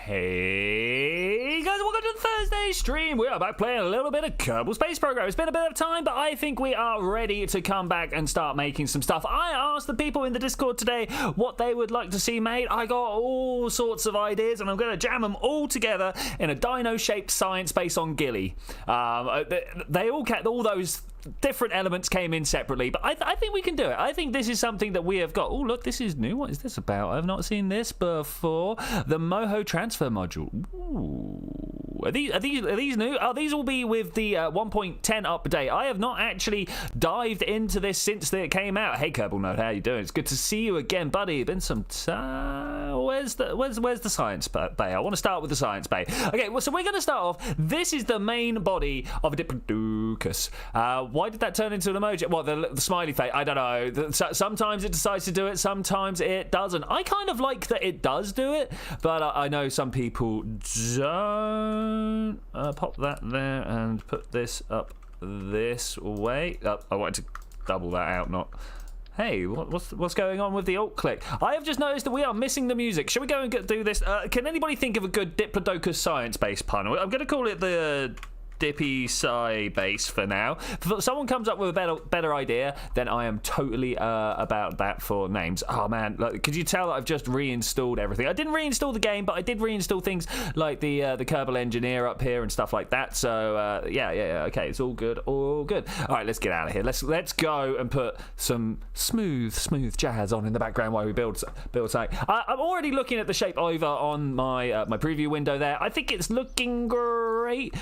Hey guys, welcome to the Thursday stream. We are back playing a little bit of Kerbal Space Program. It's been a bit of time, but I think we are ready to come back and start making some stuff. I asked the people in the Discord today what they would like to see made. I got all sorts of ideas, and I'm going to jam them all together in a dino-shaped science base on Gilly. They all those different elements came in separately, but I think we can do it. I think this is something that we have got. Oh, look, this is new. What is this about? I've not seen this before. The Moho transfer module. Ooh. Are these new? Oh, these will be with the 1.10 update. I have not actually dived into this since it came out. Hey, Kerbal Node, how you doing? It's good to see you again, buddy. Been some time. Where's the science bay? I want to start with the science bay. Okay, well, so we're going to start off. This is the main body of a Diplodocus. Why did that turn into an emoji? Well, the smiley face, I don't know. Sometimes it decides to do it, sometimes it doesn't. I kind of like that it does do it, but I know some people don't. Pop that there and put this up this way. I wanted to double that out, not... Hey, what's going on with the alt click? I have just noticed that we are missing the music. Shall we go and do this? Can anybody think of a good Diplodocus science-based pun? I'm going to call it the... Dippy Sci base for now. If someone comes up with a better idea, then I am totally about that for names. Oh man, could you tell that I've just reinstalled everything? I didn't reinstall the game, but I did reinstall things like the Kerbal engineer up here and stuff like that. So yeah, okay, it's all good, all good. All right, let's get out of here. Let's go and put some smooth jazz on in the background while we build something. I'm already looking at the shape over on my my preview window there. I think it's looking great.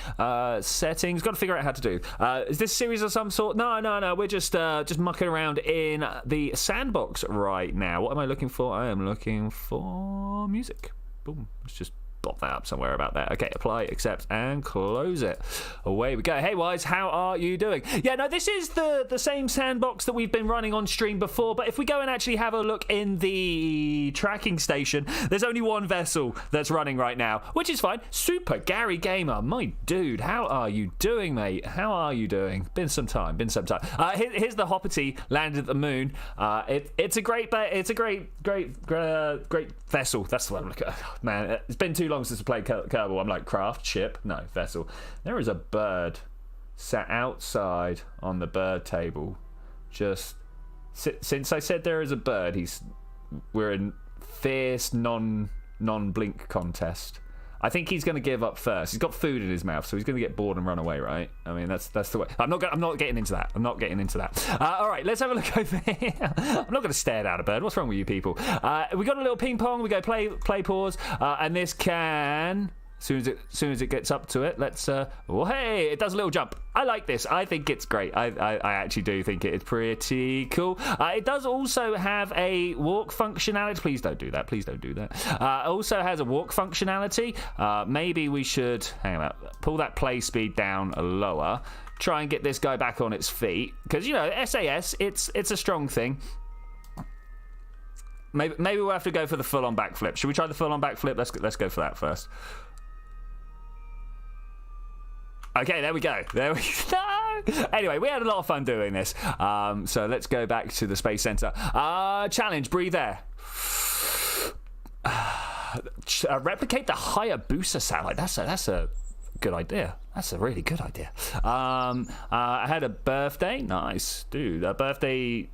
Settings, got to figure out how to do. Is this series of some sort? No, we're just mucking around in the sandbox right now. What am I looking for? I am looking for music. Boom, let's just pop that up somewhere about that. Okay, apply, accept, and close it. Away we go. Hey Wise, how are you doing? Yeah, no, this is the same sandbox that we've been running on stream before, but if we go and actually have a look in the tracking station, there's only one vessel that's running right now, which is fine. Super Gary Gamer, my dude, how are you doing, mate? How are you doing? Been some time. Here's the Hoppity landed at the moon. It's a great vessel. That's the one I'm looking at. Oh, man, it's been too long since I played Kerbal. I'm like, craft, ship, no, vessel. There is a bird sat outside on the bird table. Just since I said there is a bird, we're in fierce non-blink contest. I think he's going to give up first. He's got food in his mouth, so he's going to get bored and run away, right? I mean, that's the way. I'm not getting into that. All right, let's have a look over here. I'm not going to stare down a bird. What's wrong with you people? We got a little ping pong. We go play pause, and this can. As soon as it gets up to it, let's. Oh, hey! It does a little jump. I like this. I think it's great. I actually do think it's pretty cool. It does also have a walk functionality. Please don't do that. It also has a walk functionality. Maybe we should hang on. Pull that play speed down lower. Try and get this guy back on its feet because SAS. It's a strong thing. Maybe we'll have to go for the full-on backflip. Should we try the full-on backflip? Let's go for that first. Okay, there we go. No! Anyway, we had a lot of fun doing this. So let's go back to the Space Center. Challenge, breathe air. Replicate the Hayabusa satellite. That's a good idea. That's a really good idea. I had a birthday. Nice. Dude, a birthday...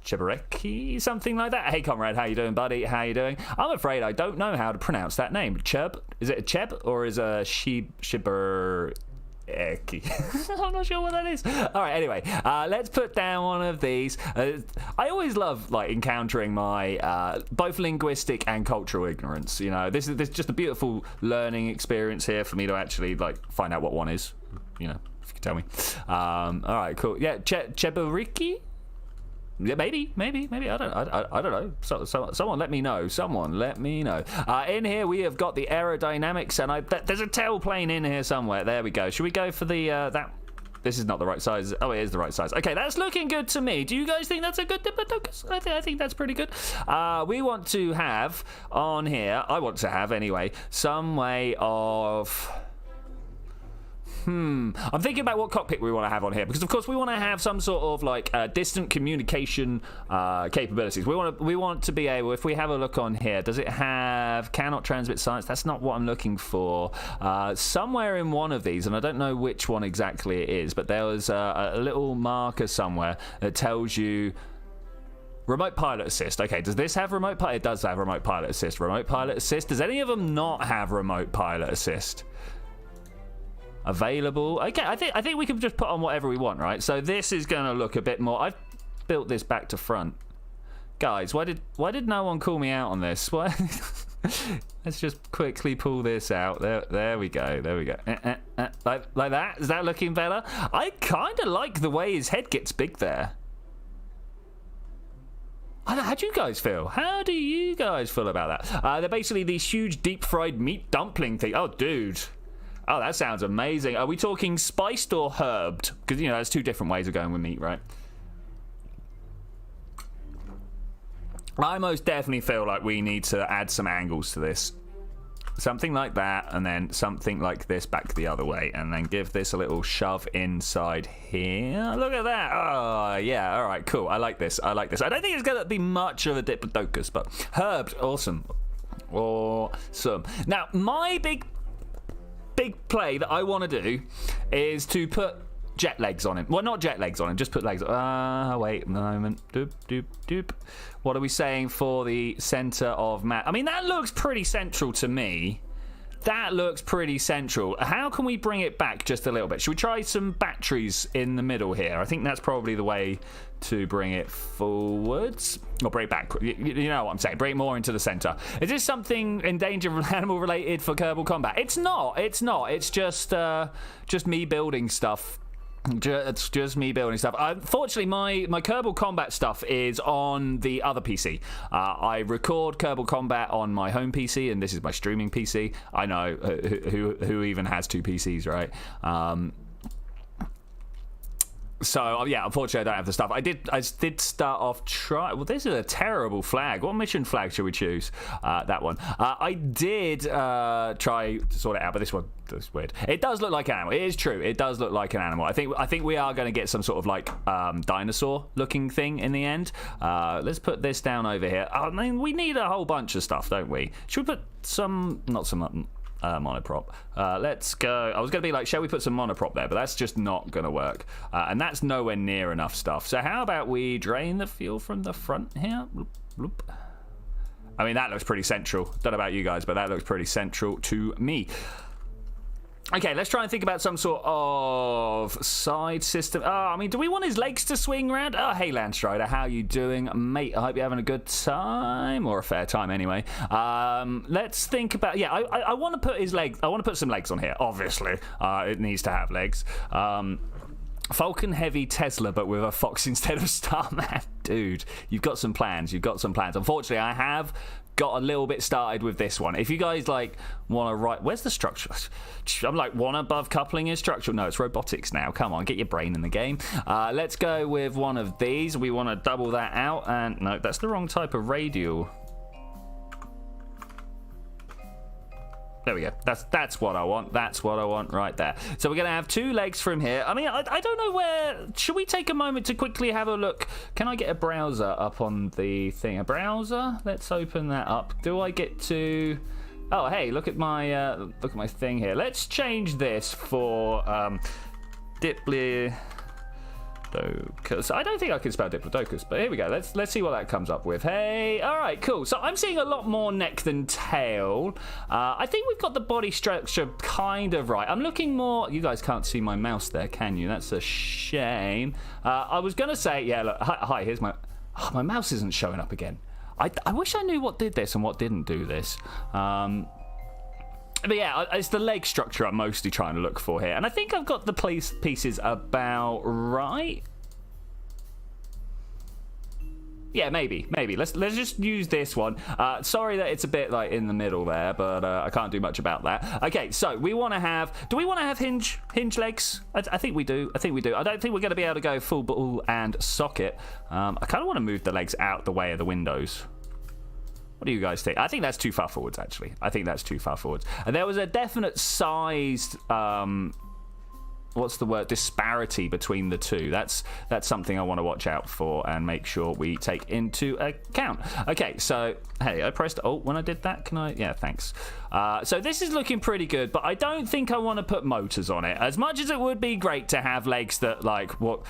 Chebareki, something like that. Hey, comrade, how you doing, buddy? How you doing? I'm afraid I don't know how to pronounce that name. Cheb? Is it a Cheb or is a Shibareki? I'm not sure what that is. All right, anyway, let's put down one of these. I always love encountering my both linguistic and cultural ignorance. This is just a beautiful learning experience here for me to actually find out what one is. If you could tell me. All right, cool. Yeah, Chebareki. Yeah, maybe. I don't know. Someone let me know. In here we have got the aerodynamics, and there's a tailplane in here somewhere. There we go. Should we go for the that? This is not the right size. Oh, it is the right size. Okay, that's looking good to me. Do you guys think that's a good Diplodocus? I think that's pretty good. We want to have on here. I want to have anyway some way of. I'm thinking about what cockpit we want to have on here, because of course we want to have some sort of like distant communication capabilities. We want to be able, if we have a look on here, does it have cannot transmit science? That's not what I'm looking for. Somewhere in one of these, and I don't know which one exactly it is, but there was a little marker somewhere that tells you remote pilot assist. Okay, does this have remote pilot? It does have remote pilot assist. Remote pilot assist. Does any of them not have remote pilot assist? Available. Okay, I think we can just put on whatever we want, right? So this is going to look a bit more. I've built this back to front. Guys, why did no one call me out on this? Why? Let's just quickly pull this out. There we go. There we go. Like that. Is that looking better? I kind of like the way his head gets big there. How do you guys feel? How do you guys feel about that? They're basically these huge deep fried meat dumpling thing. Oh, dude. Oh, that sounds amazing. Are we talking spiced or herbed? Because, you know, there's two different ways of going with meat, right? I most definitely feel like we need to add some angles to this. Something like that, and then something like this back the other way, and then give this a little shove inside here. Look at that. Oh, yeah. All right, cool. I like this. I like this. I don't think it's going to be much of a diplodocus, but herbed. Awesome. Awesome. Now, my big play that I want to do is to put jet legs on him. Well, not jet legs on him, just put legs. Wait a moment. Doop, doop, doop. What are we saying for the center of map? I mean, that looks pretty central to me. That looks pretty central. How can we bring it back just a little bit? Should we try some batteries in the middle here? I think that's probably the way to bring it forwards. Or bring it back. You know what I'm saying. Bring it more into the center. Is this something endangered animal related for Kerbal combat? It's not. It's not. It's just me building stuff. It's just me building stuff. Unfortunately, my Kerbal combat stuff is on the other PC. I record Kerbal combat on my home PC, and this is my streaming PC. I know who even has two PCs, right? So yeah, unfortunately, I don't have the stuff. I did start off Well, this is a terrible flag. What mission flag should we choose? That one. I did try to sort it out, but this one is weird. It does look like an animal. It is true. It does look like an animal. I think we are going to get some sort of like dinosaur-looking thing in the end. Let's put this down over here. I mean, we need a whole bunch of stuff, don't we? Should we put some? Not some. Monoprop. Let's go. I was going to be like, shall we put some monoprop there? But that's just not going to work. And that's nowhere near enough stuff. So how about we drain the fuel from the front here? Bloop, bloop. I mean, that looks pretty central. Don't know about you guys, but that looks pretty central to me. Okay, let's try and think about some sort of side system. I mean, do we want his legs to swing around? Oh, hey, Landstrider, how you doing, mate? I hope you're having a good time, or a fair time anyway. Let's think about... Yeah, I want to put his legs... I want to put some legs on here, obviously. It needs to have legs. Falcon Heavy Tesla, but with a fox instead of Starman. Dude, you've got some plans. You've got some plans. Unfortunately, I have got a little bit started with this one. If you guys like want to write, where's the structure? I'm like, one above coupling is structural. No, it's robotics now. Come on, get your brain in the game. Let's go with one of these. We want to double that out, and no, that's the wrong type of radial. There we go. That's what I want. That's what I want right there. So we're going to have two legs from here. I mean, I don't know where... Should we take a moment to quickly have a look? Can I get a browser up on the thing? A browser? Let's open that up. Do I get to... Oh, hey, look at my thing here. Let's change this for Diplodocus. I don't think I can spell Diplodocus, but here we go. Let's see what that comes up with. Hey, all right, cool. So I'm seeing a lot more neck than tail. I think we've got the body structure kind of right. I'm looking more... You guys can't see my mouse there, can you? That's a shame. I was going to say, yeah, look, hi, here's my... Oh, my mouse isn't showing up again. I wish I knew what did this and what didn't do this. But yeah, it's the leg structure I'm mostly trying to look for here. And I think I've got the pieces about right. Yeah, maybe. Let's just use this one. Sorry that it's a bit like in the middle there, but I can't do much about that. Okay, so we want to have... Do we want to have hinge legs? I think we do. I don't think we're going to be able to go full ball and socket. I kind of want to move the legs out the way of the windows. What do you guys think? I think that's too far forwards, actually. I think that's too far forwards. And there was a definite sized what's the word, disparity between the two. That's something I want to watch out for and make sure we take into account. Okay, so hey, I pressed Alt when I did that. Can I? Yeah, thanks. So this is looking pretty good, but I don't think I want to put motors on it. As much as it would be great to have legs that like what.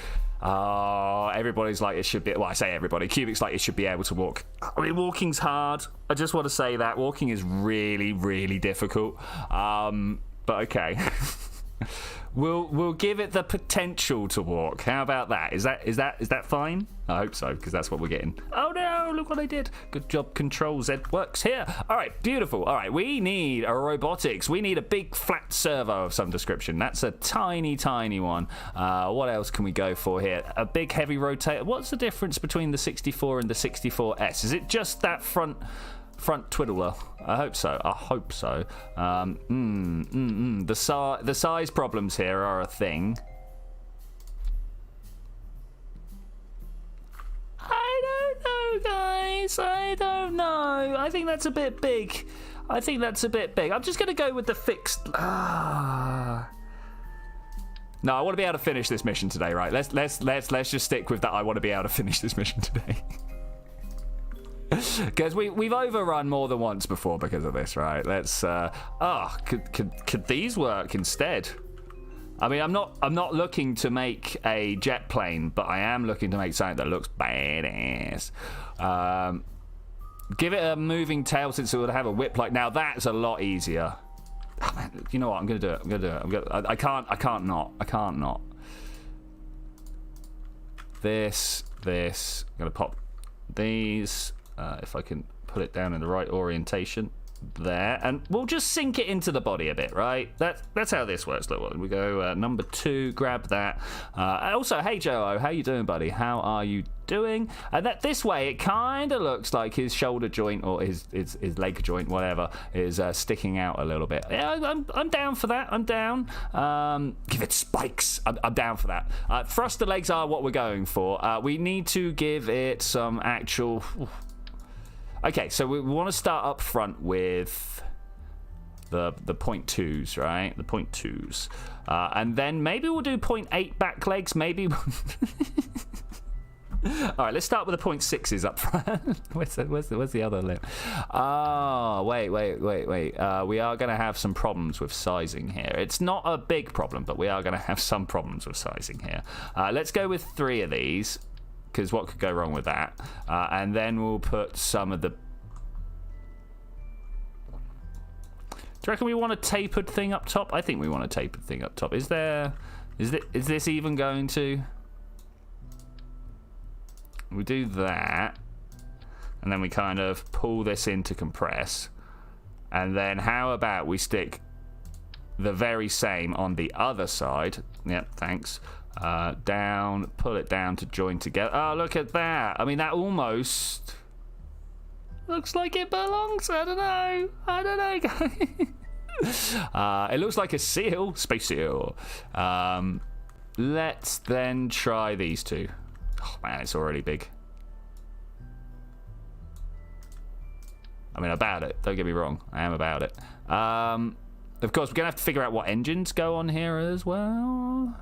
Everybody's like it should be. Well, I say everybody. Cubic's like it should be able to walk. I mean, walking's hard. I just want to say that walking is really, really difficult. But okay. We'll give it the potential to walk. How about that? Is that fine? I hope so, because that's what we're getting. Oh no, look what I did. Good job, Control Z works here. All right, beautiful. All right, we need a robotics. We need a big flat servo of some description. That's a tiny, tiny one. What else can we go for here? A big heavy rotator. What's the difference between the 64 and the 64S? Is it just that front twiddler? I hope so. The size problems here are a thing. I don't know, guys. I don't know. I think that's a bit big. I'm just gonna go with the fixed. No, I want to be able to finish this mission today, right? Let's just stick with that. I want to be able to finish this mission today. Because we've overrun more than once before because of this, right? Let's could these work instead? I mean, I'm not looking to make a jet plane, but I am looking to make something that looks badass. Give it a moving tail since it would have a whip like. Now that's a lot easier. Oh, man, you know what? I'm gonna do it. I can't not. This. I'm gonna pop these. If I can put it down in the right orientation there, and we'll just sink it into the body a bit, right? That's how this works. Look, we go number 2, grab that. Also, hey Joe, how you doing, buddy? How are you doing? And that this way, it kind of looks like his shoulder joint or his leg joint, whatever, is sticking out a little bit. Yeah, I'm down for that. I'm down. Give it spikes. I'm down for that. Thruster legs are what we're going for. We need to give it some actual. Okay, so we want to start up front with the 0.2s, right? The 0.2s. And then maybe we'll do 0.8 back legs, maybe. All right, let's start with the 0.6s up front. Where's the other limb? Oh, wait. We are going to have some problems with sizing here. It's not a big problem, but we are going to have some problems with sizing here. Let's go with 3 of these. Because what could go wrong with that? And then we'll put some of the. Do you reckon we want a tapered thing up top? I think we want a tapered thing up top. Is this even going to? We do that, and then we kind of pull this in to compress, and then how about we stick the very same on the other side? Yep, thanks. Down, pull it down to join together. Oh, look at that. I mean, that almost looks like it belongs. I don't know, guys. It looks like a seal, space seal. Let's then try these 2. Oh man, it's already big. I mean, about it. Don't get me wrong. I am about it. Of course, we're gonna have to figure out what engines go on here as well.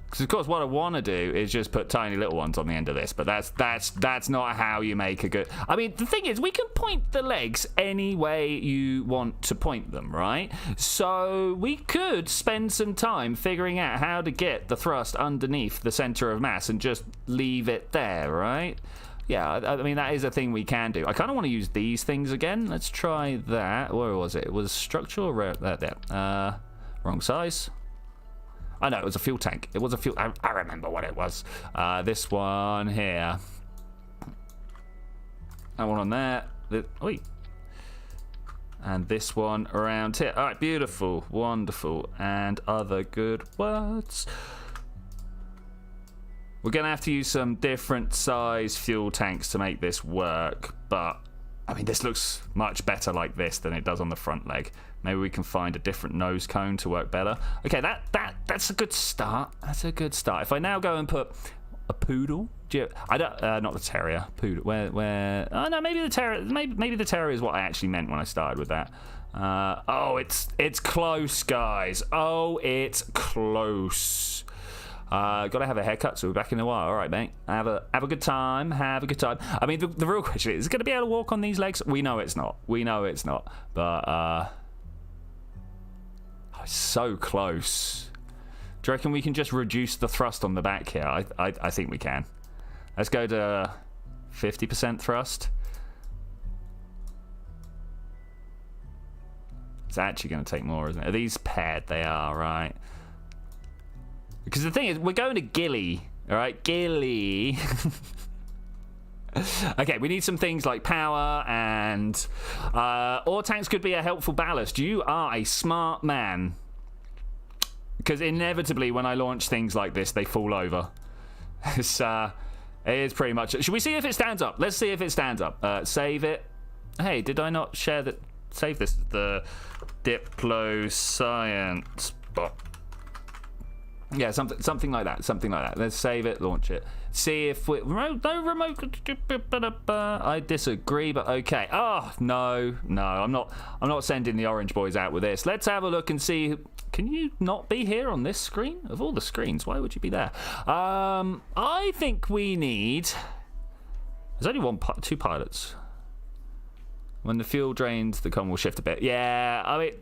Because of course, what I want to do is just put tiny little ones on the end of this, but that's not how you make a good. I mean, the thing is, we can point the legs any way you want to point them, right? So we could spend some time figuring out how to get the thrust underneath the center of mass and just leave it there, right? Yeah, I mean, that is a thing we can do. I kind of want to use these things again. Let's try that. Where was it? It was structural. There. Wrong size. I know, it was a fuel tank. It was a fuel. I remember what it was. This one here. That one on there. Wait. And this one around here. All right, beautiful, wonderful, and other good words. We're going to have to use some different size fuel tanks to make this work, but I mean, this looks much better like this than it does on the front leg. Maybe we can find a different nose cone to work better. Okay, that's a good start. That's a good start. If I now go and put a poodle, I don't, not the terrier, poodle. Where? Oh no, maybe the terrier. Maybe the terrier is what I actually meant when I started with that. Oh, it's close, guys. Oh, it's close. Gotta have a haircut, so we're back in a while. All right, mate. Have a good time. Have a good time. I mean, the real question is it going to be able to walk on these legs? We know it's not. We know it's not. But, oh, it's so close. Do you reckon we can just reduce the thrust on the back here? I think we can. Let's go to 50% thrust. It's actually going to take more, isn't it? Are these paired? They are, right? Because the thing is, we're going to Gilly, all right? Gilly. Okay, we need some things like power and ore tanks could be a helpful ballast. You are a smart man. Because inevitably, when I launch things like this, they fall over. It is pretty much... Should we see if it stands up? Let's see if it stands up. Save it. Hey, did I not share that? Save this. The Diplo Science bot. Yeah, something like that. Something like that. Let's save it, launch it. See if we... No remote... I disagree, but okay. Oh, no. I'm not sending the orange boys out with this. Let's have a look and see... Can you not be here on this screen? Of all the screens, why would you be there? I think we need... There's only two pilots. When the fuel drains, the con will shift a bit. Yeah, I mean...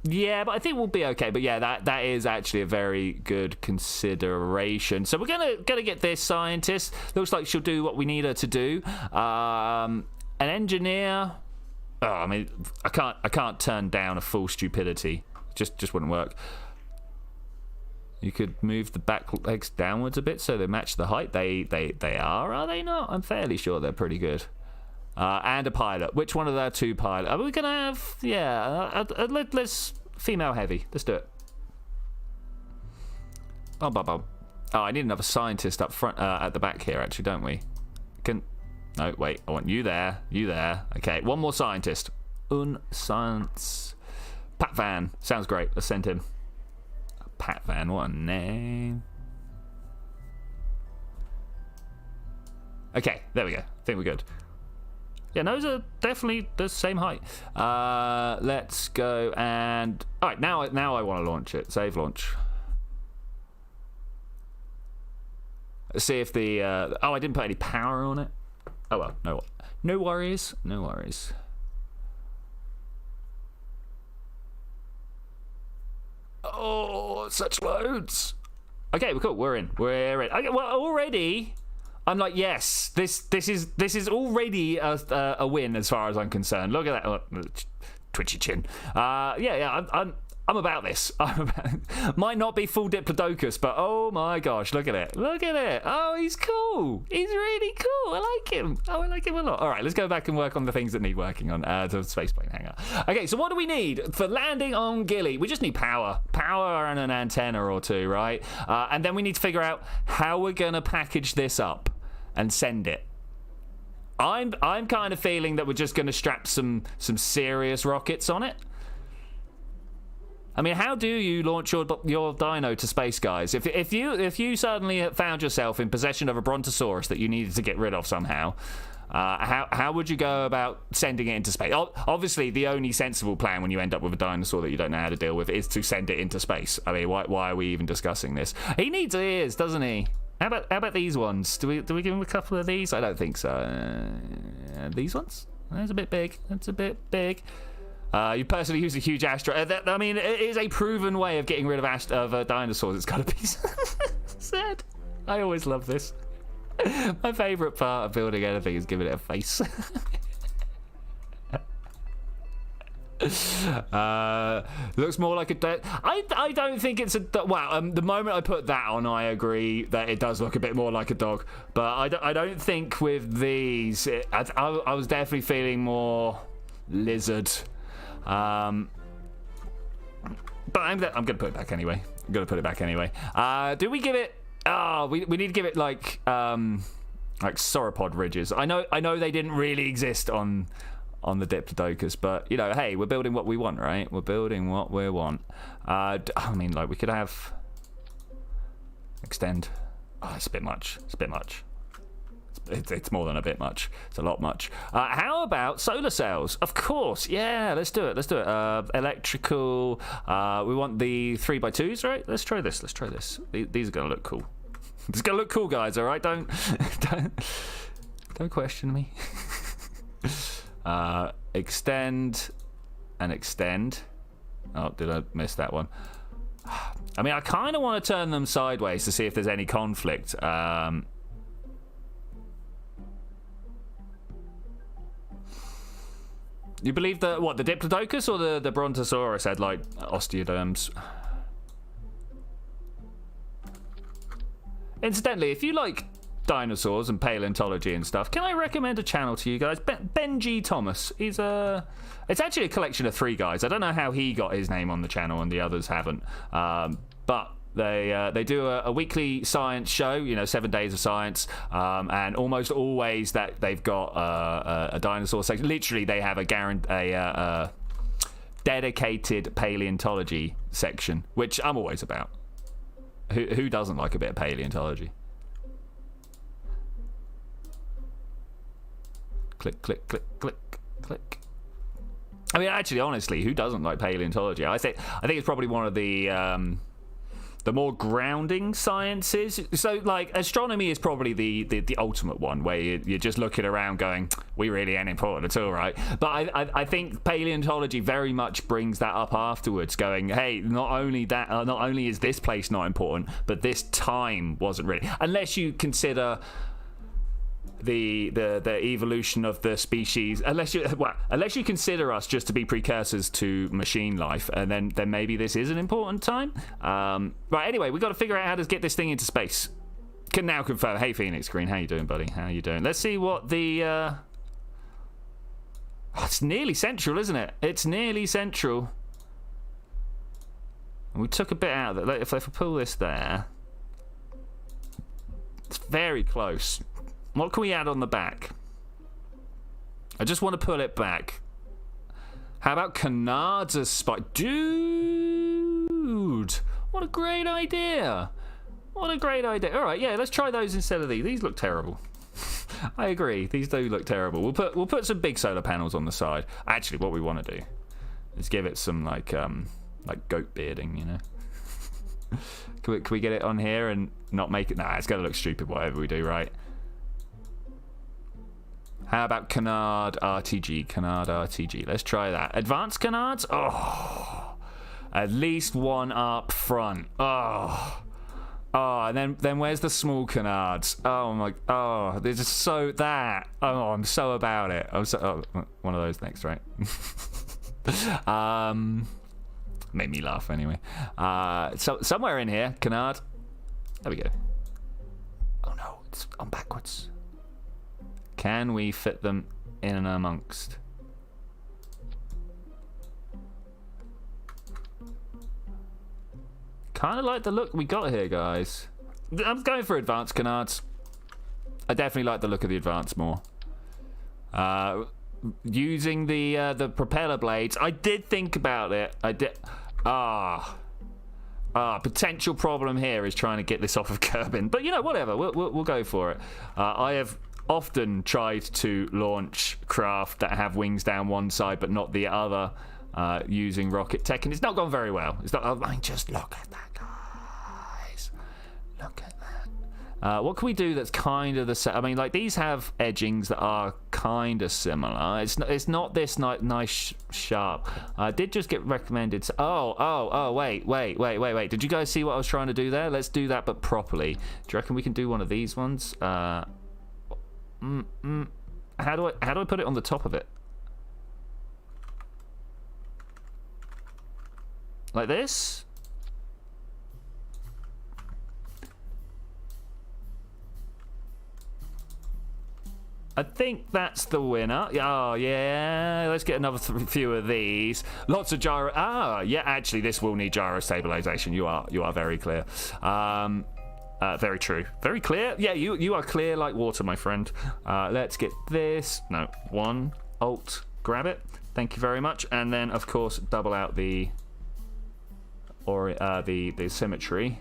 Yeah, but I think we'll be okay. But yeah, that is actually a very good consideration. So we're gonna get this scientist. Looks like she'll do what we need her to do. An engineer. Oh, I mean, I can't turn down a full stupidity. Just wouldn't work. You could move the back legs downwards a bit so they match the height. They are they not? I'm fairly sure they're pretty good. And a pilot. Which one of their two pilots? Are we going to have... Yeah, let's... Female heavy. Let's do it. Oh, I need another scientist up front, at the back here, actually, don't we? No, wait. I want you there. You there. Okay, one more scientist. Science. Pat Van. Sounds great. Let's send him. Pat Van, what a name. Okay, there we go. I think we're good. Yeah, those are definitely the same height. Let's go and... All right, now I want to launch it. Save launch. Let's see if the... oh, I didn't put any power on it. Oh, well, no worries. No worries. Oh, such loads. Okay, well, cool. We're in. Okay, well, already... I'm like, yes, this is already a win as far as I'm concerned. Look at that, twitchy chin. Yeah, I'm about this. Might not be full Diplodocus, but oh my gosh, look at it. Oh, he's cool. He's really cool. I like him. Oh, I like him a lot. All right, let's go back and work on the things that need working on the spaceplane hangar. Okay, so what do we need for landing on Gilly? We just need power and an antenna or two, right? And then we need to figure out how we're gonna package this up and send it. I'm kind of feeling that we're just going to strap some serious rockets on it. I mean, how do you launch your dino to space, guys? If you suddenly found yourself in possession of a brontosaurus that you needed to get rid of somehow, how would you go about sending it into space? Obviously, the only sensible plan when you end up with a dinosaur that you don't know how to deal with is to send it into space. I mean, why are we even discussing this? He needs ears, doesn't he? How about these ones? Do we give him a couple of these? I don't think so. These ones? That's a bit big. You personally use a huge astro. I mean, it is a proven way of getting rid of dinosaurs. It's got to be said. I always love this. My favourite part of building anything is giving it a face. Looks more like a... I don't think it's a... Wow, the moment I put that on, I agree that it does look a bit more like a dog. But I don't think with these... I was definitely feeling more lizard. But I'm going to put it back anyway. Do we give it... Oh, we need to give it like sauropod ridges. I know they didn't really exist on the Diplodocus, but you know, hey, we're building what we want, right? I mean, like, we could have extend. Oh, it's a bit much. It's It's more than a bit much. It's a lot much. How about solar cells? Of course. Yeah, let's do it. Electrical. We want the 3x2s, right? Let's try this. These are going to look cool. It's going to look cool, guys, all right? Don't question me. Extend and extend. Oh, did I miss that one? I mean, I kind of want to turn them sideways to see if there's any conflict. You believe that, what, the Diplodocus or the Brontosaurus had, like, osteoderms? Incidentally, if you like dinosaurs and paleontology and stuff, can I recommend a channel to you guys? Ben G. Thomas. It's actually a collection of 3 guys. I don't know how he got his name on the channel and the others haven't. But they do a weekly science show, 7 days of science, and almost always that they've got a dinosaur section. Literally, they have a dedicated paleontology section, which I'm always about. Who doesn't like a bit of paleontology? Click, click, click, click, click. I mean, actually, honestly, who doesn't like paleontology? I think it's probably one of the more grounding sciences. So, like, astronomy is probably the ultimate one, where you're just looking around going, we really ain't important at all, right? But I think paleontology very much brings that up afterwards, going, hey, not only is this place not important, but this time wasn't really. Unless you consider the evolution of the species, unless you consider us just to be precursors to machine life, and then maybe this is an important time. Right, anyway, we've got to figure out how to get this thing into space. Can now confirm. Hey, Phoenix Green, how you doing, buddy? How you doing? Let's see what the it's nearly central, isn't it? It's nearly central. And we took a bit out of it. If I pull this there, it's very close. What can we add on the back? I just want to pull it back. How about canards as spike? Dude! What a great idea! What a great idea. Alright, yeah, let's try those instead of these. These look terrible. I agree. These do look terrible. We'll put some big solar panels on the side. Actually, what we want to do is give it some like goat bearding, Can we get it on here and not make it? Nah, it's going to look stupid whatever we do, right? How about canard RTG? Canard RTG. Let's try that. Advanced canards? Oh. At least one up front. Oh. Oh, and then where's the small canards? Oh my. Oh, they're just so that. Oh, I'm so about it. I'm so. Oh, one of those next, right? Made me laugh anyway. So somewhere in here, canard. There we go. Oh no, it's on backwards. Can we fit them in and amongst? Kind of like the look we got here, guys. I'm going for advanced canards. I definitely like the look of the advanced more. Using the propeller blades, I did think about it. I did. Potential problem here is trying to get this off of Kerbin, but whatever. We'll go for it. I have often tried to launch craft that have wings down one side but not the other, using rocket tech, and it's not gone very well. It's not. I mean, just look at that, guys. Look at that. What can we do that's kind of the same? I mean, like, these have edgings that are kind of similar. It's not this nice sharp. I did just get recommended. Wait. Did you guys see what I was trying to do there? Let's do that, but properly. Do you reckon we can do one of these ones? How do I put it on the top of it? Like this? I think that's the winner. Oh, yeah. Let's get another few of these. Lots of gyro. Yeah, actually, this will need gyro stabilization. You are very clear. Very true. Very clear. Yeah, you are clear like water, my friend. Let's get this. No, one. Alt. Grab it. Thank you very much. And then, of course, double out the symmetry.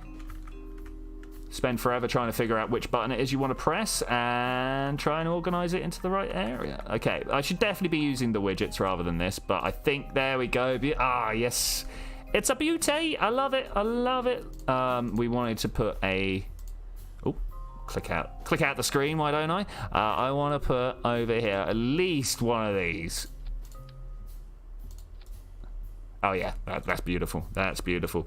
spend forever trying to figure out which button it is you want to press and try and organize it into the right area. Okay, I should definitely be using the widgets rather than this, but I think there we go. Ah, yes. It's a beauty. I love it. I love it. We wanted to put a... Oh, click out the screen, why don't I? I want to put over here at least one of these. Oh, yeah, that's beautiful. That's beautiful.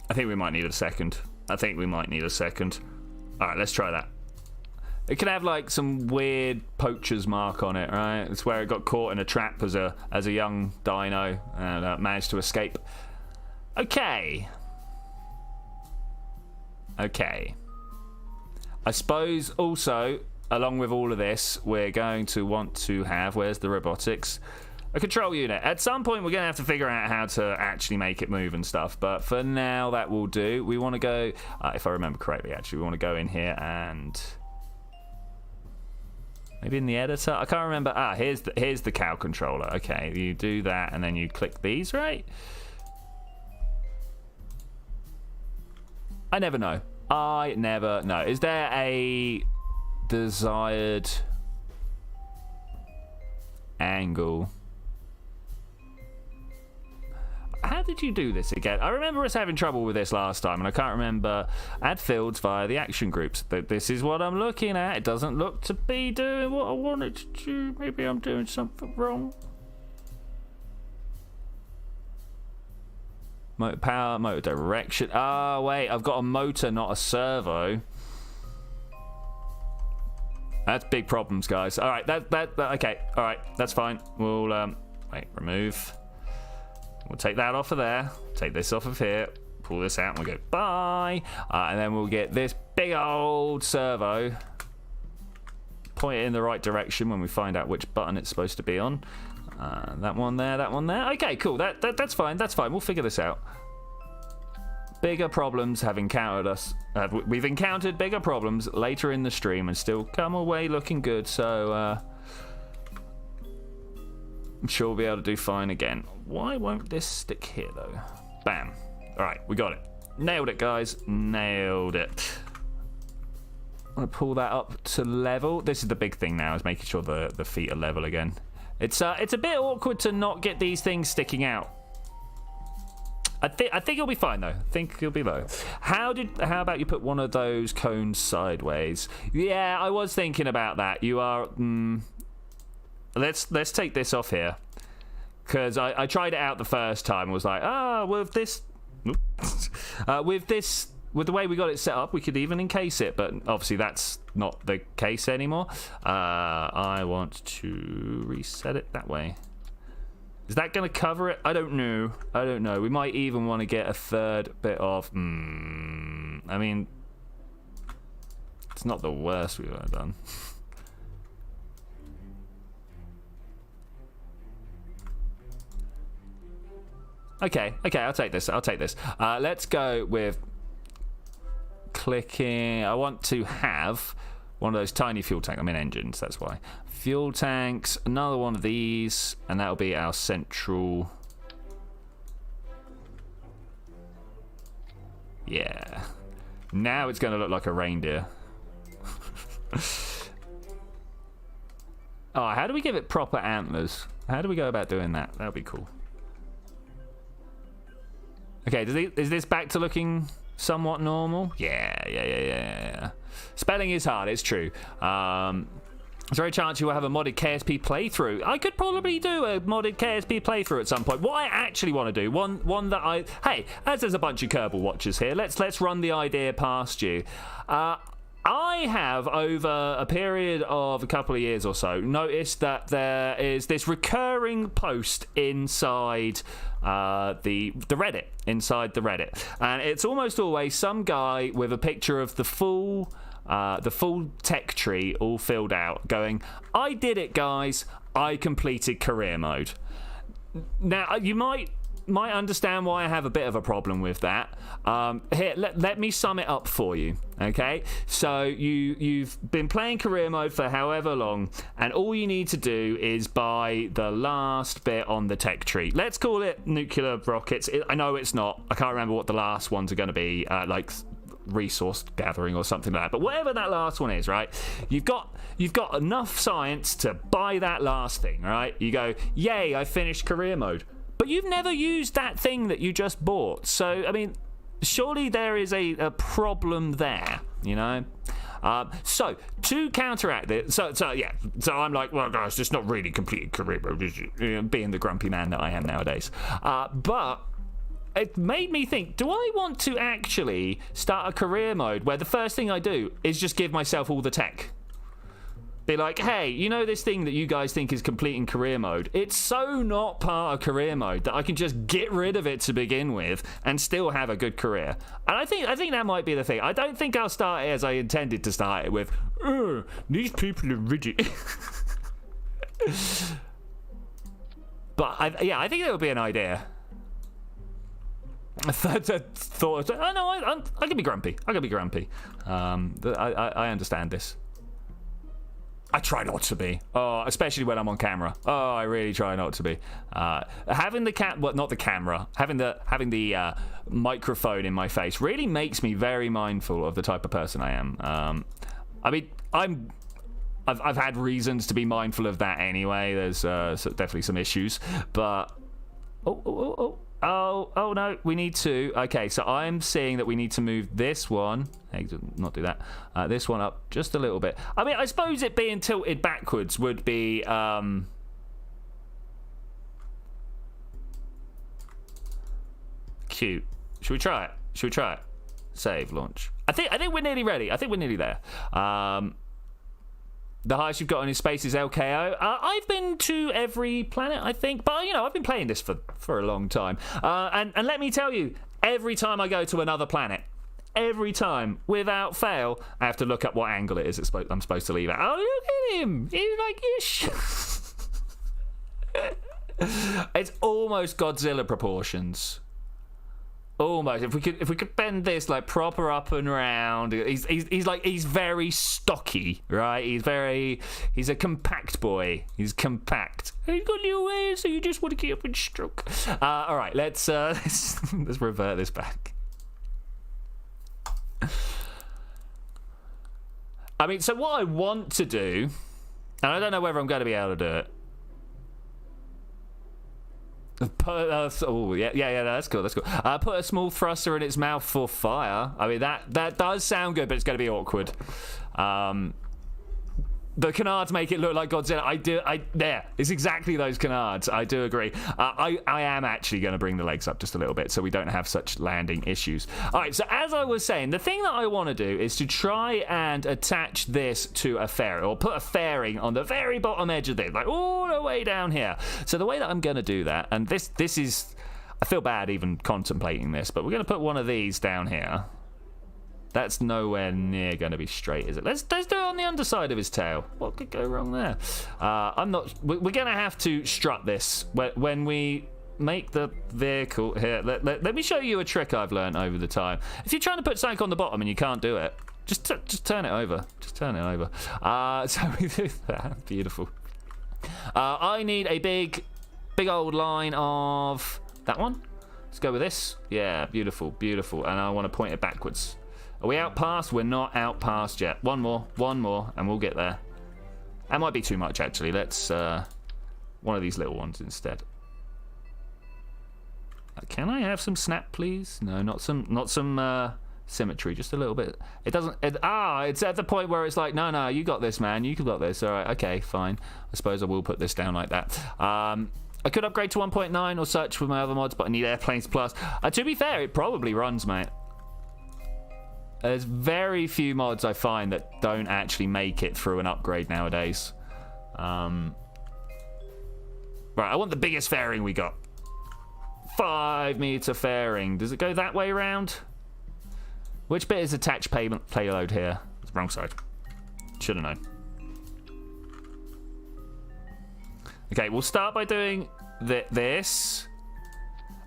I think we might need a second. All right, let's try that. It can have like some weird poacher's mark on it, right? It's where it got caught in a trap as a young dino and managed to escape. Okay. I suppose also, along with all of this, we're going to want to have, where's the robotics? A control unit. At some point, we're going to have to figure out how to actually make it move and stuff. But for now, that will do. We want to go, if I remember correctly, actually, we want to go in here and maybe in the editor. I can't remember. Here's the cow controller. Okay, you do that and then you click these, right? I never know. Is there a desired angle? How did you do this again? I remember us having trouble with this last time, and I can't remember. Add fields via the action groups. This is what I'm looking at. It doesn't look to be doing what I want it to do. Maybe I'm doing something wrong. Motor power, motor direction. Oh, wait, I've got a motor, not a servo. That's big problems, guys. All right, okay. All right, that's fine. We'll, wait, remove. We'll take that off of there. Take this off of here. Pull this out and we'll go, bye. And then we'll get this big old servo. Point it in the right direction when we find out which button it's supposed to be on. That one there, that one there. Okay, cool. That's fine. That's fine. We'll figure this out. Bigger problems have encountered us. We've encountered bigger problems later in the stream and still come away looking good. So I'm sure we'll be able to do fine again. Why won't this stick here though? Bam. All right, we got it. Nailed it, guys. Nailed it. I'm gonna pull that up to level. This is the big thing now, is making sure the feet are level again. It's a bit awkward to not get these things sticking out. I think you'll be fine though. I think you'll be low. How about you put one of those cones sideways? Yeah, I was thinking about that. You are. Let's take this off here, because I tried it out the first time and was like, with this, with the way we got it set up, we could even encase it, but obviously that's not the case anymore. I want to reset it that way. Is that going to cover it? I don't know. We might even want to get a third bit of. I mean, it's not the worst we've ever done. Okay, I'll take this. Let's go with clicking. I want to have one of those tiny fuel tanks. I'm in engines, that's why. Fuel tanks, another one of these, and that'll be our central. Yeah. Now it's going to look like a reindeer. Oh, how do we give it proper antlers? How do we go about doing that? That'll be cool. Okay, is this back to looking somewhat normal? Yeah. Spelling is hard, it's true. There's a very chance you will have a modded KSP playthrough. I could probably do a modded KSP playthrough at some point. What I actually want to do, one that hey, as there's a bunch of Kerbal watchers here, let's run the idea past you. I have, over a period of a couple of years or so, noticed that there is this recurring post inside the Reddit, and it's almost always some guy with a picture of the full tech tree all filled out, going, "I did it, guys. I completed career mode." Now, you might might understand why I have a bit of a problem with that. Here, let me sum it up for you, okay? So you've been playing career mode for however long, and all you need to do is buy the last bit on the tech tree. Let's call it nuclear rockets. I know it's not. I can't remember what the last ones are going to be, like resource gathering or something like that. But whatever that last one is, right? You've got enough science to buy that last thing, right? You go, yay, I finished career mode. But you've never used that thing that you just bought. So, I mean, surely there is a problem there, you know? So, to counteract it, so I'm like, well, guys, it's not really completed career mode, is it? You know, being the grumpy man that I am nowadays. But it made me think, do I want to actually start a career mode where the first thing I do is just give myself all the tech? Be like, hey, you know this thing that you guys think is completing career mode? It's so not part of career mode that I can just get rid of it to begin with and still have a good career. And I think that might be the thing. I don't think I'll start it as I intended to start it with, these people are rigid. But I think that would be an idea. I thought, oh no, I can be grumpy. I can be grumpy. I understand this. I try not to be. Oh, especially when I'm on camera. Oh, I really try not to be. Having the not the camera. Having the microphone in my face really makes me very mindful of the type of person I am. I mean, I've had reasons to be mindful of that anyway. There's definitely some issues, but oh no, we need to. Okay, so I'm seeing that we need to move this one. Hey, not do that. This one up just a little bit. I mean, I suppose it being tilted backwards would be cute. Should we try it? Save, launch. I think we're nearly ready. I think we're nearly there. The highest you've got in space is LKO. I've been to every planet, I think, but you know, I've been playing this for a long time. And let me tell you, every time I go to another planet, every time, without fail, I have to look up what angle it is I'm supposed to leave at. Oh, look at him! He's like, ish. It's almost Godzilla proportions. Almost. If we could bend this like proper up and round. He's very stocky, right? He's a compact boy. He's compact. He's got little ears, so you just want to get up and stroke. All right, let's revert this back. I mean, so what I want to do, and I don't know whether I'm going to be able to do it. That's cool. Put a small thruster in its mouth for fire. I mean, that does sound good, but it's going to be awkward. The canards make it look like Godzilla. It's exactly those canards. I do agree. I am actually going to bring the legs up just a little bit so we don't have such landing issues. All right, so as I was saying, the thing that I want to do is to try and attach this to a fairing, or put a fairing on the very bottom edge of this, like all the way down here. So the way that I'm going to do that, and this is, I feel bad even contemplating this, but we're going to put one of these down here. That's nowhere near going to be straight, is it? Let's do it on the underside of his tail. What could go wrong there? We're going to have to strut this when we make the vehicle here. Let me show you a trick I've learned over the time. If you're trying to put something on the bottom and you can't do it, just turn it over. Just turn it over. So we do that. Beautiful. I need a big old line of that one. Let's go with this. Yeah, beautiful. And I want to point it backwards. Are we out past? We're not out past yet. One more, and we'll get there. That might be too much, actually. Let's one of these little ones instead. Can I have some snap, please? No, not some symmetry. Just a little bit. It doesn't. It's at the point where it's like, no, you got this, man. You got this. All right, okay, fine. I suppose I will put this down like that. I could upgrade to 1.9 or such with my other mods, but I need Airplanes Plus. To be fair, it probably runs, mate. There's very few mods I find that don't actually make it through an upgrade nowadays. Right, I want the biggest fairing we got. 5-meter fairing. Does it go that way around? Which bit is attached payload here? It's the wrong side. Should have known. Okay, we'll start by doing this.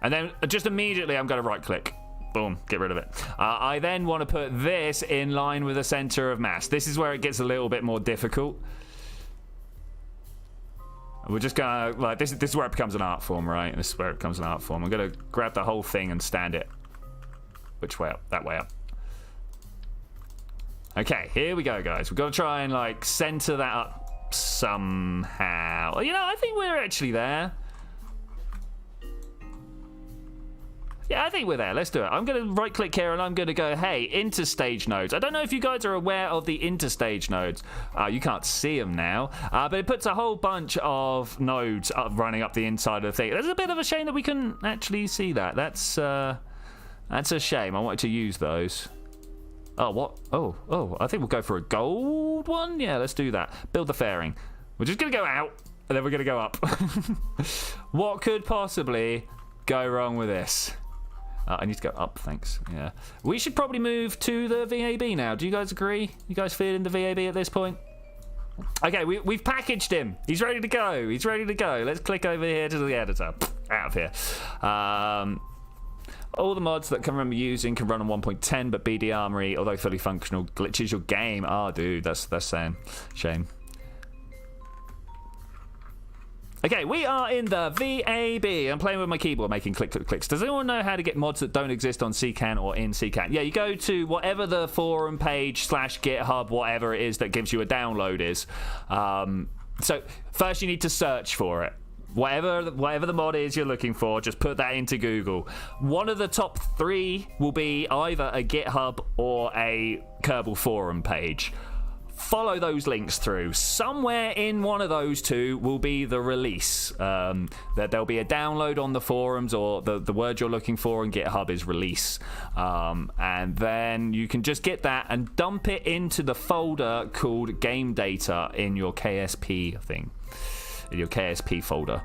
And then just immediately I'm going to right click. Boom, get rid of it. I then want to put this in line with the center of mass. This is where it gets a little bit more difficult. We're just gonna, like, this is where it becomes an art form, right? This is where it becomes an art form. I'm gonna grab the whole thing and stand it. Which way up? That way up. Okay, here we go, guys. We've got to try and, like, center that up somehow. You know, I think we're actually there. Yeah, I think we're there. Let's do it. I'm going to right-click here, and I'm going to go, hey, Interstage Notes. I don't know if you guys are aware of the Interstage Nodes. You can't see them now, but it puts a whole bunch of nodes running up the inside of the thing. It's a bit of a shame that we couldn't actually see that. That's a shame. I wanted to use those. Oh, what? Oh, I think we'll go for a gold one. Yeah, let's do that. Build the fairing. We're just going to go out, and then we're going to go up. What could possibly go wrong with this? I need to go up, thanks. Yeah. We should probably move to the VAB now. Do you guys agree? You guys feeling the VAB at this point? Okay, we've packaged him. He's ready to go. He's ready to go. Let's click over here to the editor. Out of here. All the mods that can remember using can run on 1.10, but BD Armory, although fully functional, glitches your game. Oh, dude, that's saying. Shame. Okay, we are in the VAB. I'm playing with my keyboard, making click, click, clicks. Does anyone know how to get mods that don't exist on CCAN or in CCAN? Yeah, you go to whatever the forum page / GitHub, whatever it is that gives you a download is. So first you need to search for it. Whatever the mod is you're looking for, just put that into Google. One of the top 3 will be either a GitHub or a Kerbal forum page. Follow those links through. Somewhere in one of those two will be the release. That there'll be a download on the forums, or the word you're looking for in GitHub is release. And then you can just get that and dump it into the folder called game data in your KSP thing. In your KSP folder.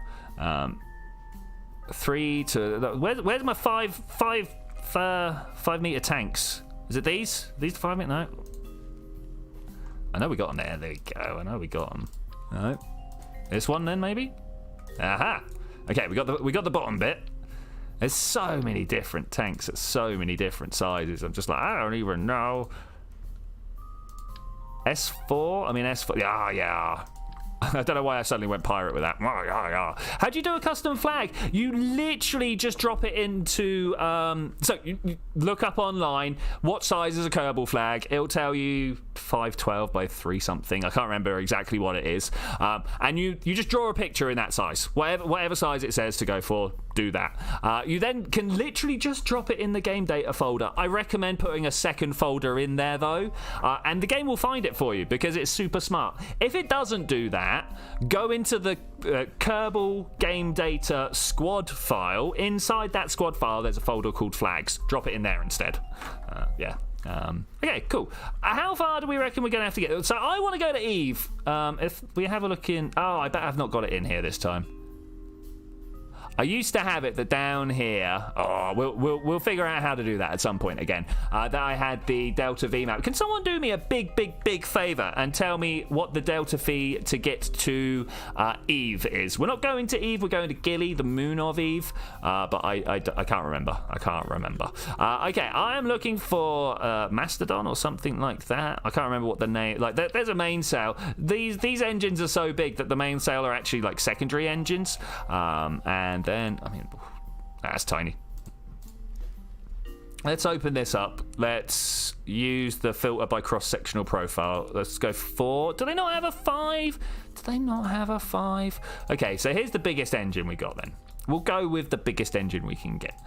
3 to... Where's my 5 meter tanks? Is it these? These 5 meter? No. I know we got them there. There we go. I know we got them. No. This one then, maybe? Aha! Okay, we got the bottom bit. There's so many different tanks at so many different sizes. I'm just like, I don't even know. S4? I mean, S4. Yeah. I don't know why I suddenly went pirate with that. How do you do a custom flag? You literally just drop it into... so you look up online, what size is a Kerbal flag? It'll tell you 512 by 3 something. I can't remember exactly what it is. And you just draw a picture in that size. Whatever size it says to go for, do that. You then can literally just drop it in the game data folder. I recommend putting a second folder in there, though. And the game will find it for you because it's super smart. If it doesn't do that, go into the Kerbal game data squad file. Inside that squad file, there's a folder called flags. Drop it in there instead. Yeah. Okay, cool. How far do we reckon we're going to have to get? So I want to go to Eve. If we have a look in... Oh, I bet I've not got it in here this time. I used to have it that down here. Oh, we'll figure out how to do that at some point again. That I had the Delta V map. Can someone do me a big favor and tell me what the Delta V to get to Eve is? We're not going to Eve. We're going to Gilly, the moon of Eve. But I can't remember. Okay, I am looking for Mastodon or something like that. I can't remember what the name. Like there's a mainsail. These engines are so big that the mainsail are actually like secondary engines. And then, I mean, that's tiny. Let's open this up. Let's use the filter by cross-sectional profile. Let's go 4. Do they not have a 5? Okay, so here's the biggest engine we got then. We'll go with the biggest engine we can get.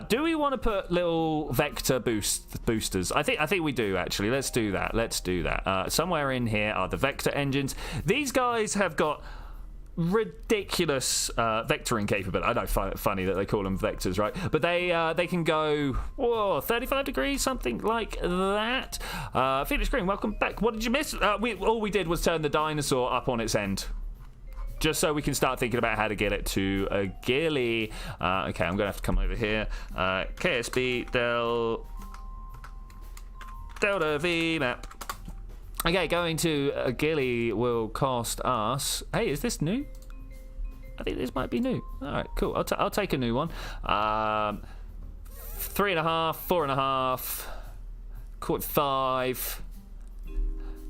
Do we want to put little vector boosters? I think we do, actually. Let's do that. Somewhere in here are the vector engines. These guys have got ridiculous vectoring capability. I know, funny that they call them vectors, right? But they can go 35 degrees, something like that. Felix Green, welcome back. What did you miss? All we did was turn the dinosaur up on its end, just so we can start thinking about how to get it to a Gilly. Okay, I'm gonna have to come over here. KSP Delta V map. Okay, going to Gilly will cost us... Hey, is this new? I think this might be new. All right, cool. I'll take a new one. 3.5, 4.5, call it 5.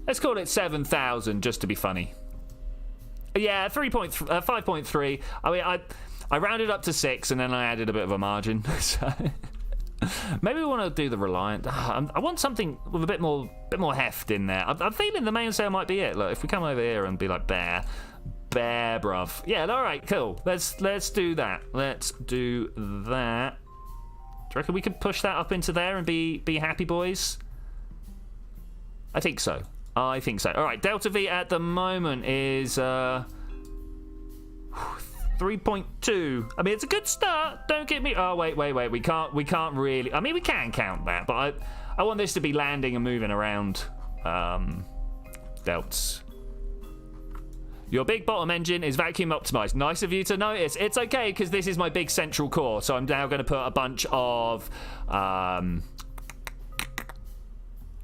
Let's call it 7,000 just to be funny. Yeah, 5.3. I mean, I rounded up to 6 and then I added a bit of a margin. So maybe we want to do the Reliant. I want something with a bit more heft in there. I'm feeling the mainsail might be it. Look, if we come over here and be like bear, bruv. Yeah, all right, cool. Let's do that. Let's do that. Do you reckon we could push that up into there and be happy boys? I think so. All right, Delta V at the moment is 3.2. I mean, it's a good start. Don't get me. Oh, wait. We can't really. I mean, we can count that, but I want this to be landing and moving around. Delts. Your big bottom engine is vacuum optimized. Nice of you to notice. It's okay because this is my big central core. So I'm now going to put a bunch of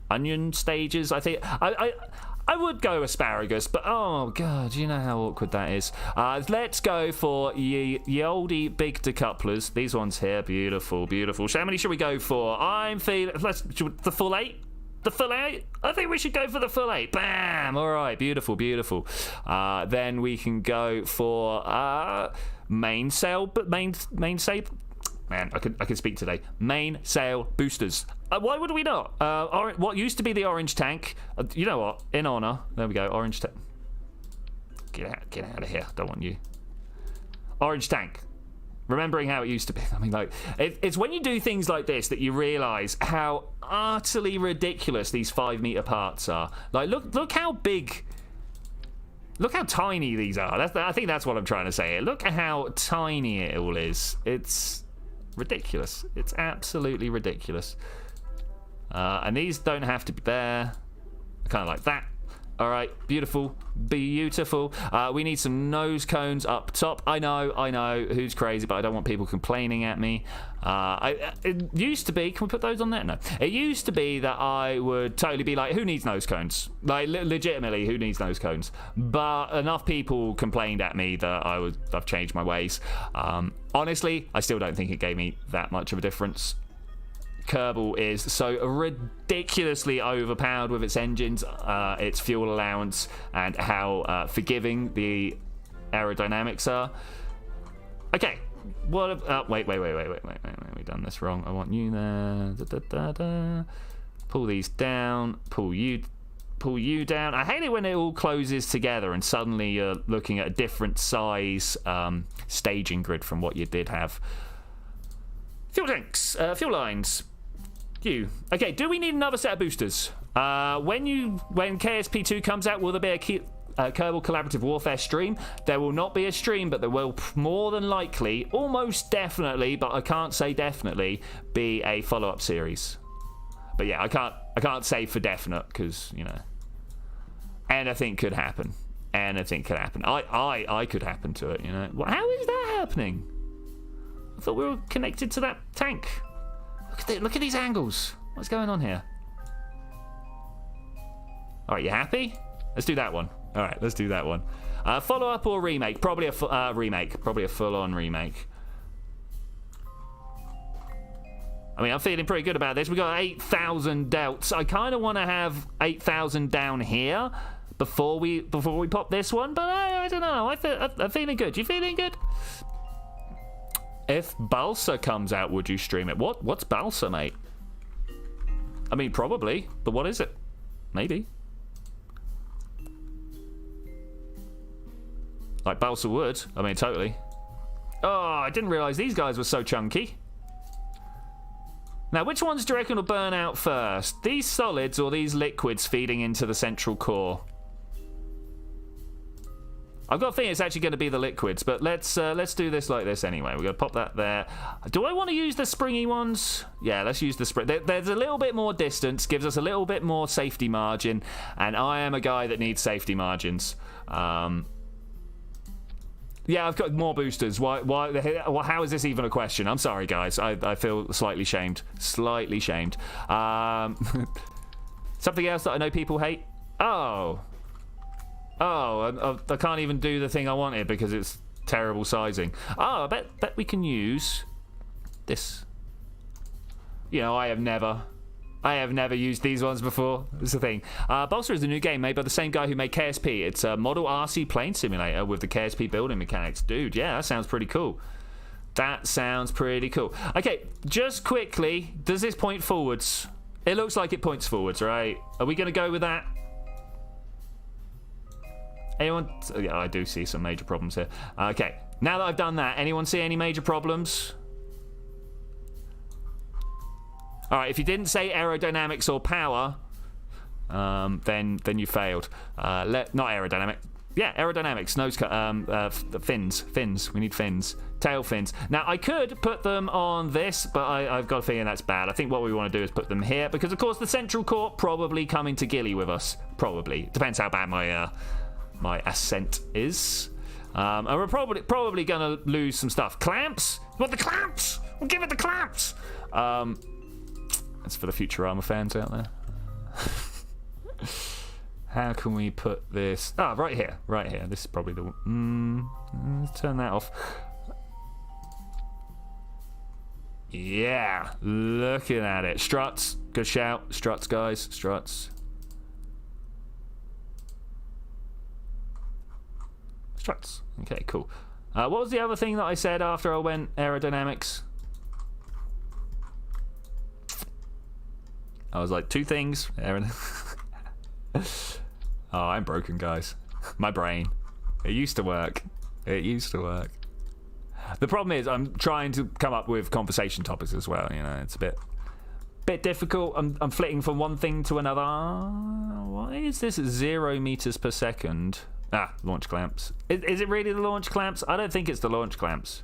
onion stages. I think I would go asparagus, but oh god, you know how awkward that is. Let's go for ye oldie big decouplers. These ones here, beautiful. How many should we go for? I'm feeling the full 8. The full 8? I think we should go for the full 8. Bam! All right, beautiful. Then we can go for mainsail. Man, I can speak today. Mainsail boosters. Why would we not? What used to be the orange tank? You know what? In honor, there we go. Orange tank. Get out of here. Don't want you. Orange tank. Remembering how it used to be. I mean, like, it's when you do things like this that you realise how utterly ridiculous these 5-metre parts are. Like, look how big. Look how tiny these are. I think that's what I'm trying to say. Look at how tiny it all is. It's ridiculous. It's absolutely ridiculous. And these don't have to be there. Kind of like that. All right, beautiful. We need some nose cones up top. I know. Who's crazy? But I don't want people complaining at me. It used to be. Can we put those on there? No. It used to be that I would totally be like, who needs nose cones? Like, legitimately, who needs nose cones? But enough people complained at me that I've changed my ways. Honestly, I still don't think it gave me that much of a difference. Kerbal is so ridiculously overpowered with its engines, its fuel allowance, and how forgiving the aerodynamics are. Okay, wait, we've done this wrong. I want you there. Pull these down, pull you down. I hate it when it all closes together and suddenly you're looking at a different size staging grid from what you did have. Fuel tanks, fuel lines. Okay, do we need another set of boosters? When KSP 2 comes out, will there be a Kerbal Collaborative Warfare stream? There will not be a stream, but there will more than likely, almost definitely, but I can't say definitely, be a follow-up series. But yeah, I can't say for definite because, you know, anything could happen. I could happen to it, you know. How is that happening? I thought we were connected to that tank. Look at these angles. What's going on here? All right, you happy? Let's do that one. All right, let's do that one. Follow-up or remake? Probably a remake. Probably a full-on remake. I mean, I'm feeling pretty good about this. We got 8,000 delts. I kind of want to have 8,000 down here before we pop this one, but I don't know. I'm feeling good. You feeling good? If Balsa comes out, would you stream it? What's Balsa, mate? I mean, probably, but what is it? Maybe. Like Balsa would. I mean, totally. Oh, I didn't realise these guys were so chunky. Now, which ones do you reckon will burn out first? These solids or these liquids feeding into the central core? I've got a feeling it's actually going to be the liquids, but let's do this like this anyway. We're going to pop that there. Do I want to use the springy ones? Yeah, let's use the spring. There's a little bit more distance, gives us a little bit more safety margin, and I am a guy that needs safety margins. Yeah, I've got more boosters. Why? How is this even a question? I'm sorry, guys. I feel slightly shamed. Slightly shamed. Something else that I know people hate. Oh, I can't even do the thing I wanted because it's terrible sizing. Oh, I bet we can use this. You know, I have never used these ones before. That's the thing. Bolster is a new game made by the same guy who made KSP. It's a model RC plane simulator with the KSP building mechanics. Dude, yeah, that sounds pretty cool. That sounds pretty cool. Okay, just quickly, does this point forwards? It looks like it points forwards, right? Are we going to go with that? Anyone? Yeah, I do see some major problems here. Okay, now that I've done that, anyone see any major problems? All right, if you didn't say aerodynamics or power, then you failed. Not aerodynamic. Yeah, aerodynamics. Nose cut. Fins. We need fins. Tail fins. Now I could put them on this, but I've got a feeling that's bad. I think what we want to do is put them here because, of course, the central core probably coming to Gilly with us. Probably depends how bad my ascent is. And we're probably gonna lose some stuff. Clamps. You want the clamps? We'll give it the clamps. That's for the Futurama fans out there. How can we put this? Ah, right here. This is probably the one. Let's turn that off. Yeah, looking at it. Struts, good shout. Struts, guys, struts. Struts. Okay, cool. What was the other thing that I said after I went aerodynamics? I was like, two things. Oh, I'm broken, guys. My brain. It used to work. The problem is I'm trying to come up with conversation topics as well. You know, it's a bit difficult. I'm flitting from one thing to another. Why is this 0 meters per second? Ah, launch clamps. Is it really the launch clamps? I don't think it's the launch clamps.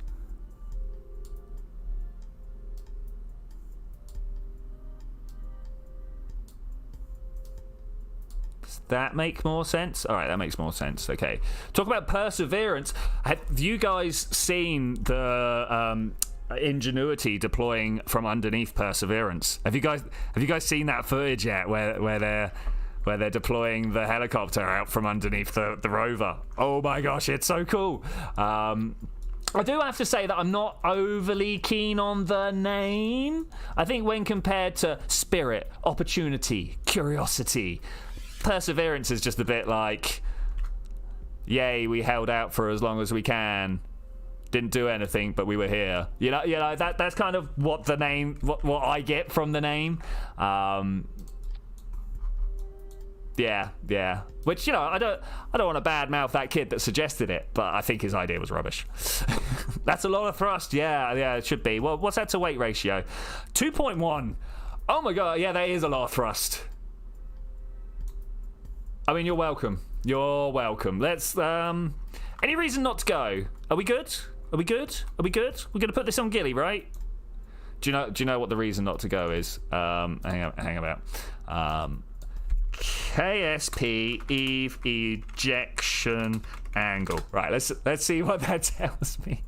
That make more sense? All right, that makes more sense. Okay, talk about perseverance. Have you guys seen the ingenuity deploying from underneath perseverance? Have you guys seen that footage yet? Where they're deploying the helicopter out from underneath the rover? Oh my gosh, it's so cool. I do have to say that I'm not overly keen on the name. I think when compared to Spirit, Opportunity, Curiosity, Perseverance is just a bit like, yay, we held out for as long as we can. Didn't do anything, but we were here. You know that's kind of what the name, what I get from the name. Yeah. Which, you know, I don't want to badmouth that kid that suggested it, but I think his idea was rubbish. That's a lot of thrust. Yeah, it should be. Well, what's that to weight ratio? 2.1. Oh my god, yeah, that is a lot of thrust. I mean, you're welcome. Let's, any reason not to go? Are we good? We're gonna put this on Gilly, right? Do you know what the reason not to go is? Hang about. KSP Eve ejection angle. Right, let's see what that tells me.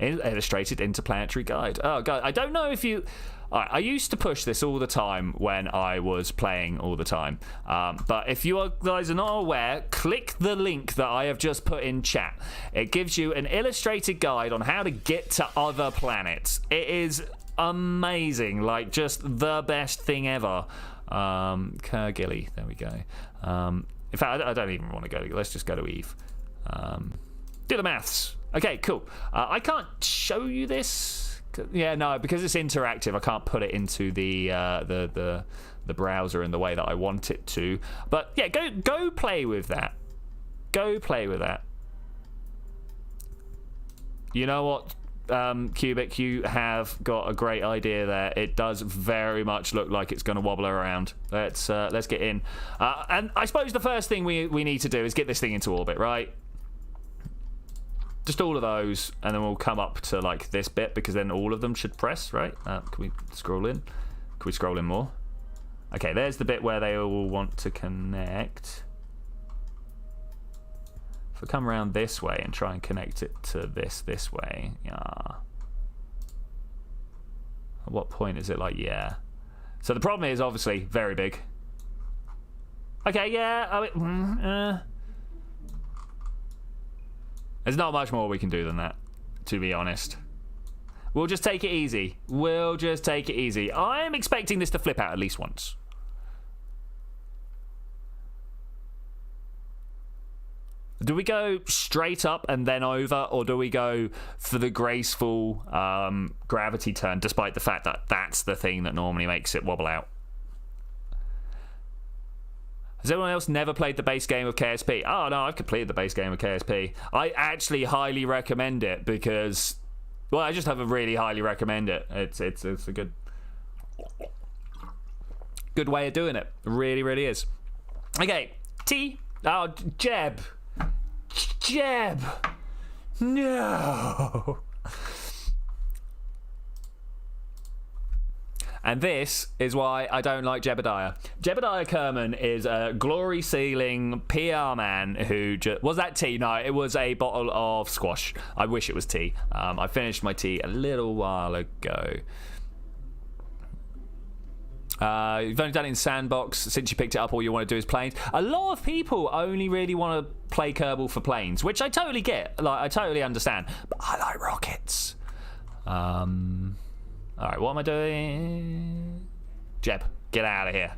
Illustrated interplanetary guide. Oh god, I don't know if you. I used to push this all the time when I was playing all the time. But if you guys are not aware, click the link that I have just put in chat. It gives you an illustrated guide on how to get to other planets. It is amazing, like just the best thing ever. Gilly, there we go. In fact, I don't even want to go to. Let's just go to Eve. Do the maths. Okay, cool. I can't show you this. Yeah, no, because it's interactive. I can't put it into the browser in the way that I want it to. But yeah, go play with that. You know what, Cubic, you have got a great idea there. It does very much look like it's going to wobble around. Let's get in. And I suppose the first thing we need to do is get this thing into orbit, right? Just all of those, and then we'll come up to like this bit, because then all of them should press, right? Can we scroll in? Can we scroll in more? Okay, there's the bit where they all want to connect. If we come around this way and try and connect it to this way, yeah. At what point is it like, yeah? So the problem is obviously very big. Okay, yeah. There's not much more we can do than that, to be honest. We'll just take it easy. I'm expecting this to flip out at least once. Do we go straight up and then over, or do we go for the graceful gravity turn, despite the fact that that's the thing that normally makes it wobble out? Has anyone else never played the base game of KSP? Oh, no, I've completed the base game of KSP. I actually highly recommend it because... Well, I just have a really highly recommend it. It's a good way of doing it. It really, really is. Okay, T. Oh, Jeb. No. And this is why I don't like Jebediah. Jebediah Kerman is a glory-sealing PR man who was that tea? No, it was a bottle of squash. I wish it was tea. I finished my tea a little while ago. You've only done it in Sandbox since you picked it up. All you want to do is planes. A lot of people only really want to play Kerbal for planes, which I totally get. Like, I totally understand. But I like rockets. All right, what am I doing? Jeb, get out of here.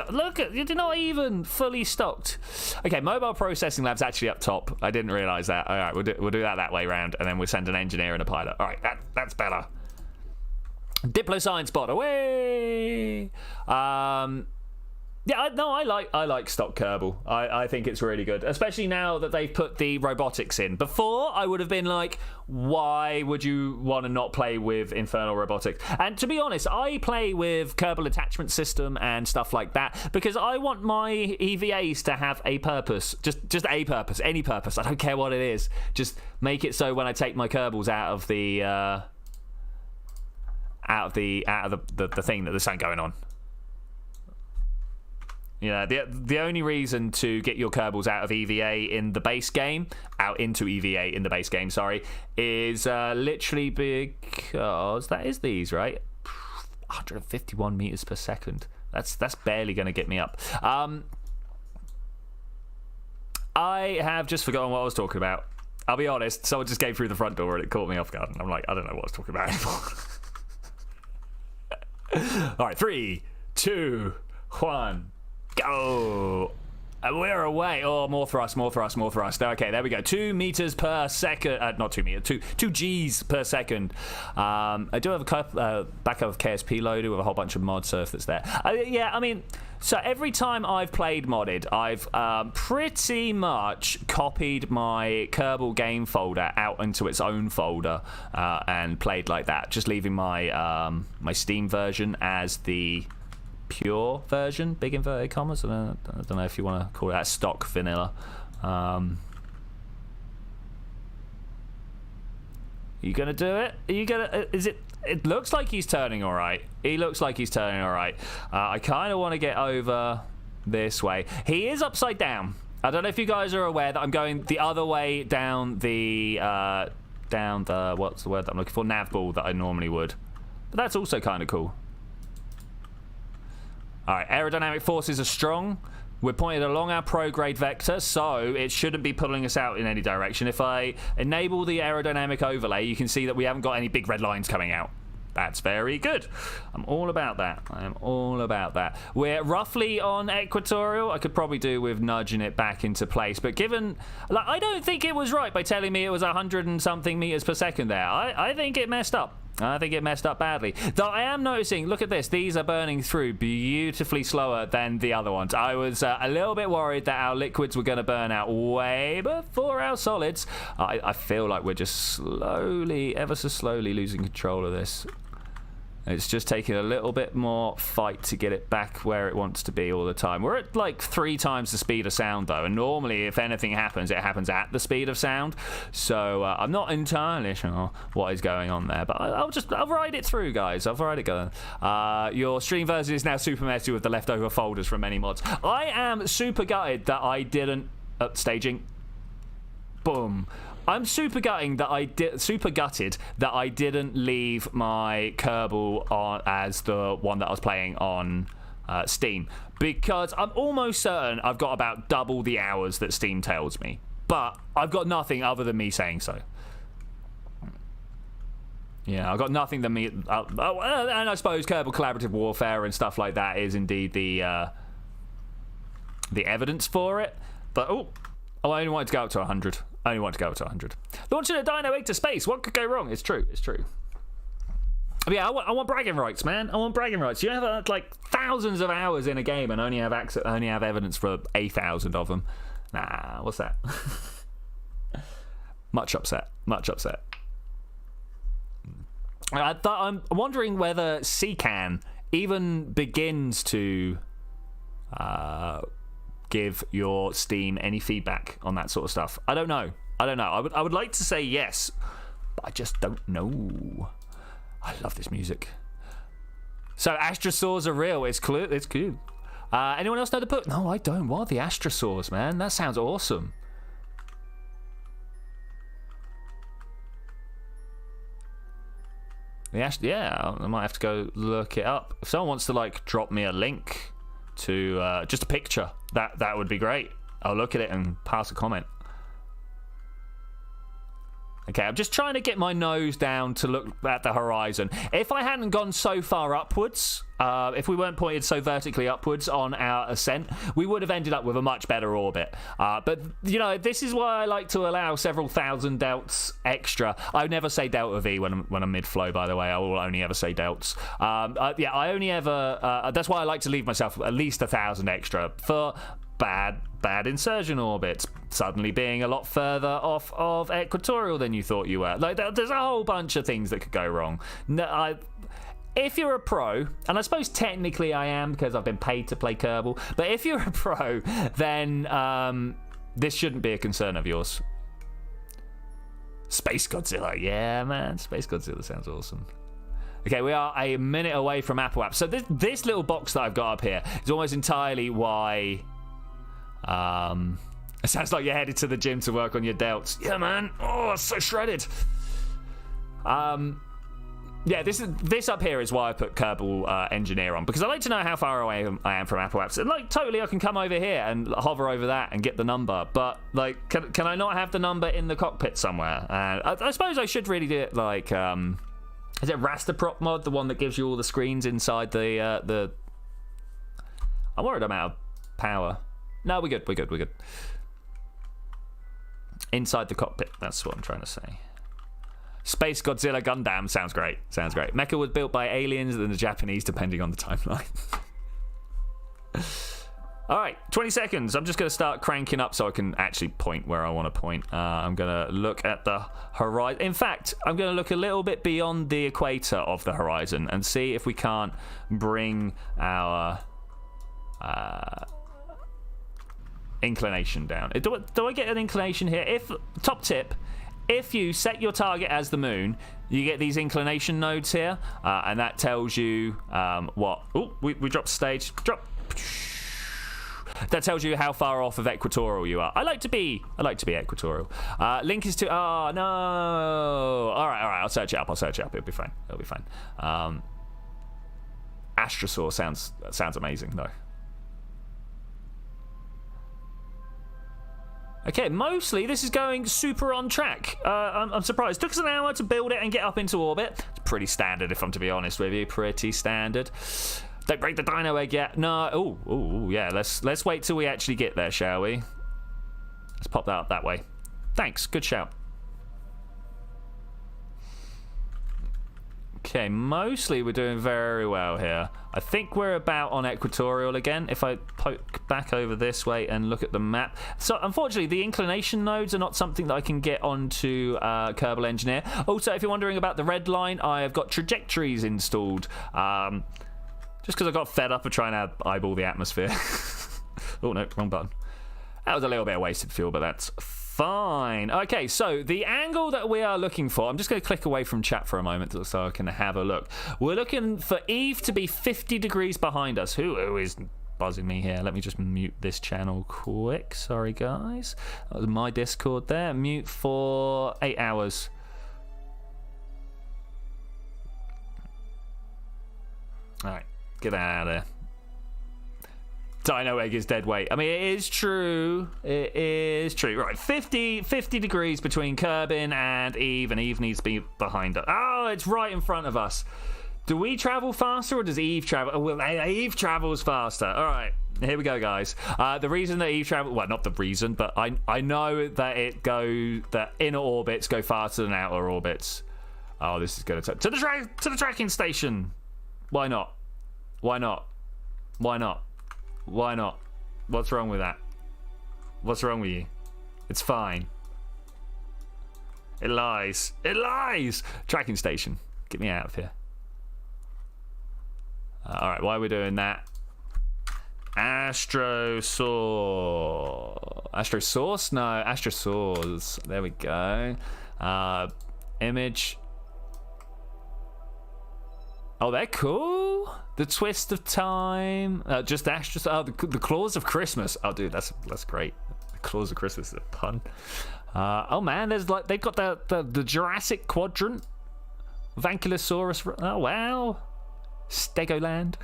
Look, you're not even fully stocked. Okay, Mobile Processing Lab's actually up top. I didn't realise that. All right, we'll do that way round, and then we'll send an engineer and a pilot. All right, that's better. Diplo Science Bot, away! Yeah, I like stock Kerbal. I think it's really good, especially now that they've put the robotics in. Before, I would have been like, why would you want to not play with Infernal Robotics? And to be honest, I play with Kerbal Attachment System and stuff like that because I want my EVAs to have a purpose, just a purpose, any purpose. I don't care what it is. Just make it so when I take my Kerbals out of the thing that there's something going on. Yeah, the only reason to get your Kerbals out of EVA in the base game, out into EVA in the base game, sorry, is literally because that is these, right? 151 meters per second. That's barely going to get me up. I have just forgotten what I was talking about. I'll be honest, someone just came through the front door and it caught me off guard. And I'm like, I don't know what I was talking about anymore. All right, 3, 2, 1. Go! We're away. Oh, more thrust. Okay, there we go. 2 meters per second. Not 2 meters. 2 Gs per second. I do have a backup of KSP loader with a whole bunch of mod surf that's there. Yeah, I mean, so every time I've played modded, I've pretty much copied my Kerbal game folder out into its own folder and played like that, just leaving my my Steam version as the pure version, big inverted commas. I don't know if you want to call it that, stock vanilla. You gonna do it? Are you gonna? Is it? It looks like he's turning all right. He looks like he's turning all right. I kind of want to get over this way. He is upside down. I don't know if you guys are aware that I'm going the other way down the what's the word that I'm looking for? Nav ball that I normally would. But that's also kind of cool. All right, aerodynamic forces are strong. We're pointed along our prograde vector, so it shouldn't be pulling us out in any direction. If I enable the aerodynamic overlay, you can see that we haven't got any big red lines coming out. That's very good. I'm all about that. I am all about that. We're roughly on equatorial. I could probably do with nudging it back into place, but given, like, I don't think it was right by telling me it was 100 and something meters per second there. I think it messed up. I think it messed up badly. Though I am noticing, look at this, these are burning through beautifully slower than the other ones. I was a little bit worried that our liquids were going to burn out way before our solids. I feel like we're just slowly, ever so slowly losing control of this. It's just taking a little bit more fight to get it back where it wants to be all the time. We're at like 3 times the speed of sound though, and normally if anything happens, it happens at the speed of sound. So I'm not entirely sure what is going on there, but I'll ride it through, guys. I'll ride it going. Your stream version is now super messy with the leftover folders from many mods. I am super gutted that I didn't staging. Boom. I'm super gutted that I didn't leave my Kerbal on as the one that I was playing on Steam, because I'm almost certain I've got about double the hours that Steam tells me. but I've got nothing other than me saying so. Yeah, I've got nothing than me. And I suppose Kerbal collaborative warfare and stuff like that is indeed the evidence for it. But I only wanted to go up to 100. I only wanted to go up to 100. Launching a dino egg to space. What could go wrong? It's true. It's true. But yeah, I want bragging rights, man. I want bragging rights. You have like thousands of hours in a game and only have evidence for 1,000 of them. Nah, what's that? Much upset. Much upset. I'm wondering whether CCAN even begins to give your Steam any feedback on that sort of stuff. I don't know. I would like to say yes, but I just don't know. I love this music. So astrosaurs are real. It's cool. It's cool. Anyone else know the book? No, I don't. What are the astrosaurs, man? That sounds awesome. Yeah, I might have to go look it up. If someone wants to like drop me a link to just a picture, that would be great. I'll look at it and pass a comment. Okay, I'm just trying to get my nose down to look at the horizon. If I hadn't gone so far upwards, if we weren't pointed so vertically upwards on our ascent, we would have ended up with a much better orbit. But, you know, this is why I like to allow several thousand delts extra. I never say delta V when I'm mid-flow, by the way. I will only ever say delts. Yeah, I only ever... that's why I like to leave myself at least 1,000 extra for... bad insertion orbits, suddenly being a lot further off of equatorial than you thought you were. Like, there's a whole bunch of things that could go wrong. No, if you're a pro, and I suppose technically I am because I've been paid to play Kerbal, but if you're a pro, then this shouldn't be a concern of yours. Space Godzilla, yeah, man, Space Godzilla sounds awesome. Okay, we are a minute away from Apple Apps. So this little box that I've got up here is almost entirely why... it sounds like you're headed to the gym to work on your delts. Yeah, man. Oh, so shredded. Yeah, this up here is why I put Kerbal Engineer on, because I like to know how far away I am from Apple Apps. And like, totally, I can come over here and hover over that and get the number. But like, can I not have the number in the cockpit somewhere? I suppose I should really do it like, is it Rasterprop mod, the one that gives you all the screens inside the? I'm worried I'm out of power. No, we're good. Inside the cockpit, that's what I'm trying to say. Space Godzilla Gundam sounds great. Mecha was built by aliens and the Japanese, depending on the timeline. All right, 20 seconds. I'm just going to start cranking up so I can actually point where I want to point. I'm going to look at the horizon. In fact, I'm going to look a little bit beyond the equator of the horizon and see if we can't bring our... inclination down. Do I get an inclination here? Top tip, if you set your target as the moon, you get these inclination nodes here, and that tells you what... Oh, we dropped stage. Drop. That tells you how far off of equatorial you are. I like to be equatorial. Link is to... Oh, no. All right. I'll search it up. It'll be fine. Astrosaur sounds amazing, though. Okay, mostly this is going super on track. I'm surprised. Took us an hour to build it and get up into orbit. It's pretty standard, if I'm to be honest with you. Pretty standard. Don't break the dino egg yet. No. Oh, yeah. Let's wait till we actually get there, shall we? Let's pop that up that way. Thanks. Good shout. Okay, mostly we're doing very well here. I think we're about on equatorial again. If I poke back over this way and look at the map. So, unfortunately, the inclination nodes are not something that I can get onto Kerbal Engineer. Also, if you're wondering about the red line, I have got trajectories installed. Just because I got fed up of trying to eyeball the atmosphere. Oh, no, wrong button. That was a little bit of wasted fuel, but that's fine. Okay, so the angle that we are looking for, I'm just going to click away from chat for a moment so I can have a look. We're looking for Eve to be 50 degrees behind us. Who is buzzing me here? Let me just mute this channel quick. Sorry, guys. That was my Discord there. Mute for 8 hours. All right, get that out of there. Dino egg is dead weight. I mean, it is true. It is true. Right, 50 degrees between Kerbin and Eve needs to be behind us. Oh, it's right in front of us. Do we travel faster or does Eve travel? Oh, well, Eve travels faster. All right, here we go, guys. The reason that Eve travels, well, not the reason, but I know that that inner orbits go faster than outer orbits. Oh, this is going to the tracking station. Why not? Why not? Why not? Why not? What's wrong with that? What's wrong with you? It's fine. It lies. It lies! Tracking station. Get me out of here. Alright, why are we doing that? Astrosaur. Astrosource? No, Astrosaurs. There we go. Image. Oh, they're cool. The twist of time. Just Astros. Oh, the claws of Christmas. Oh, dude, that's great. The claws of Christmas is a pun. Oh man, there's like they've got the Jurassic quadrant. Vanculosaurus. Oh wow. Stegoland.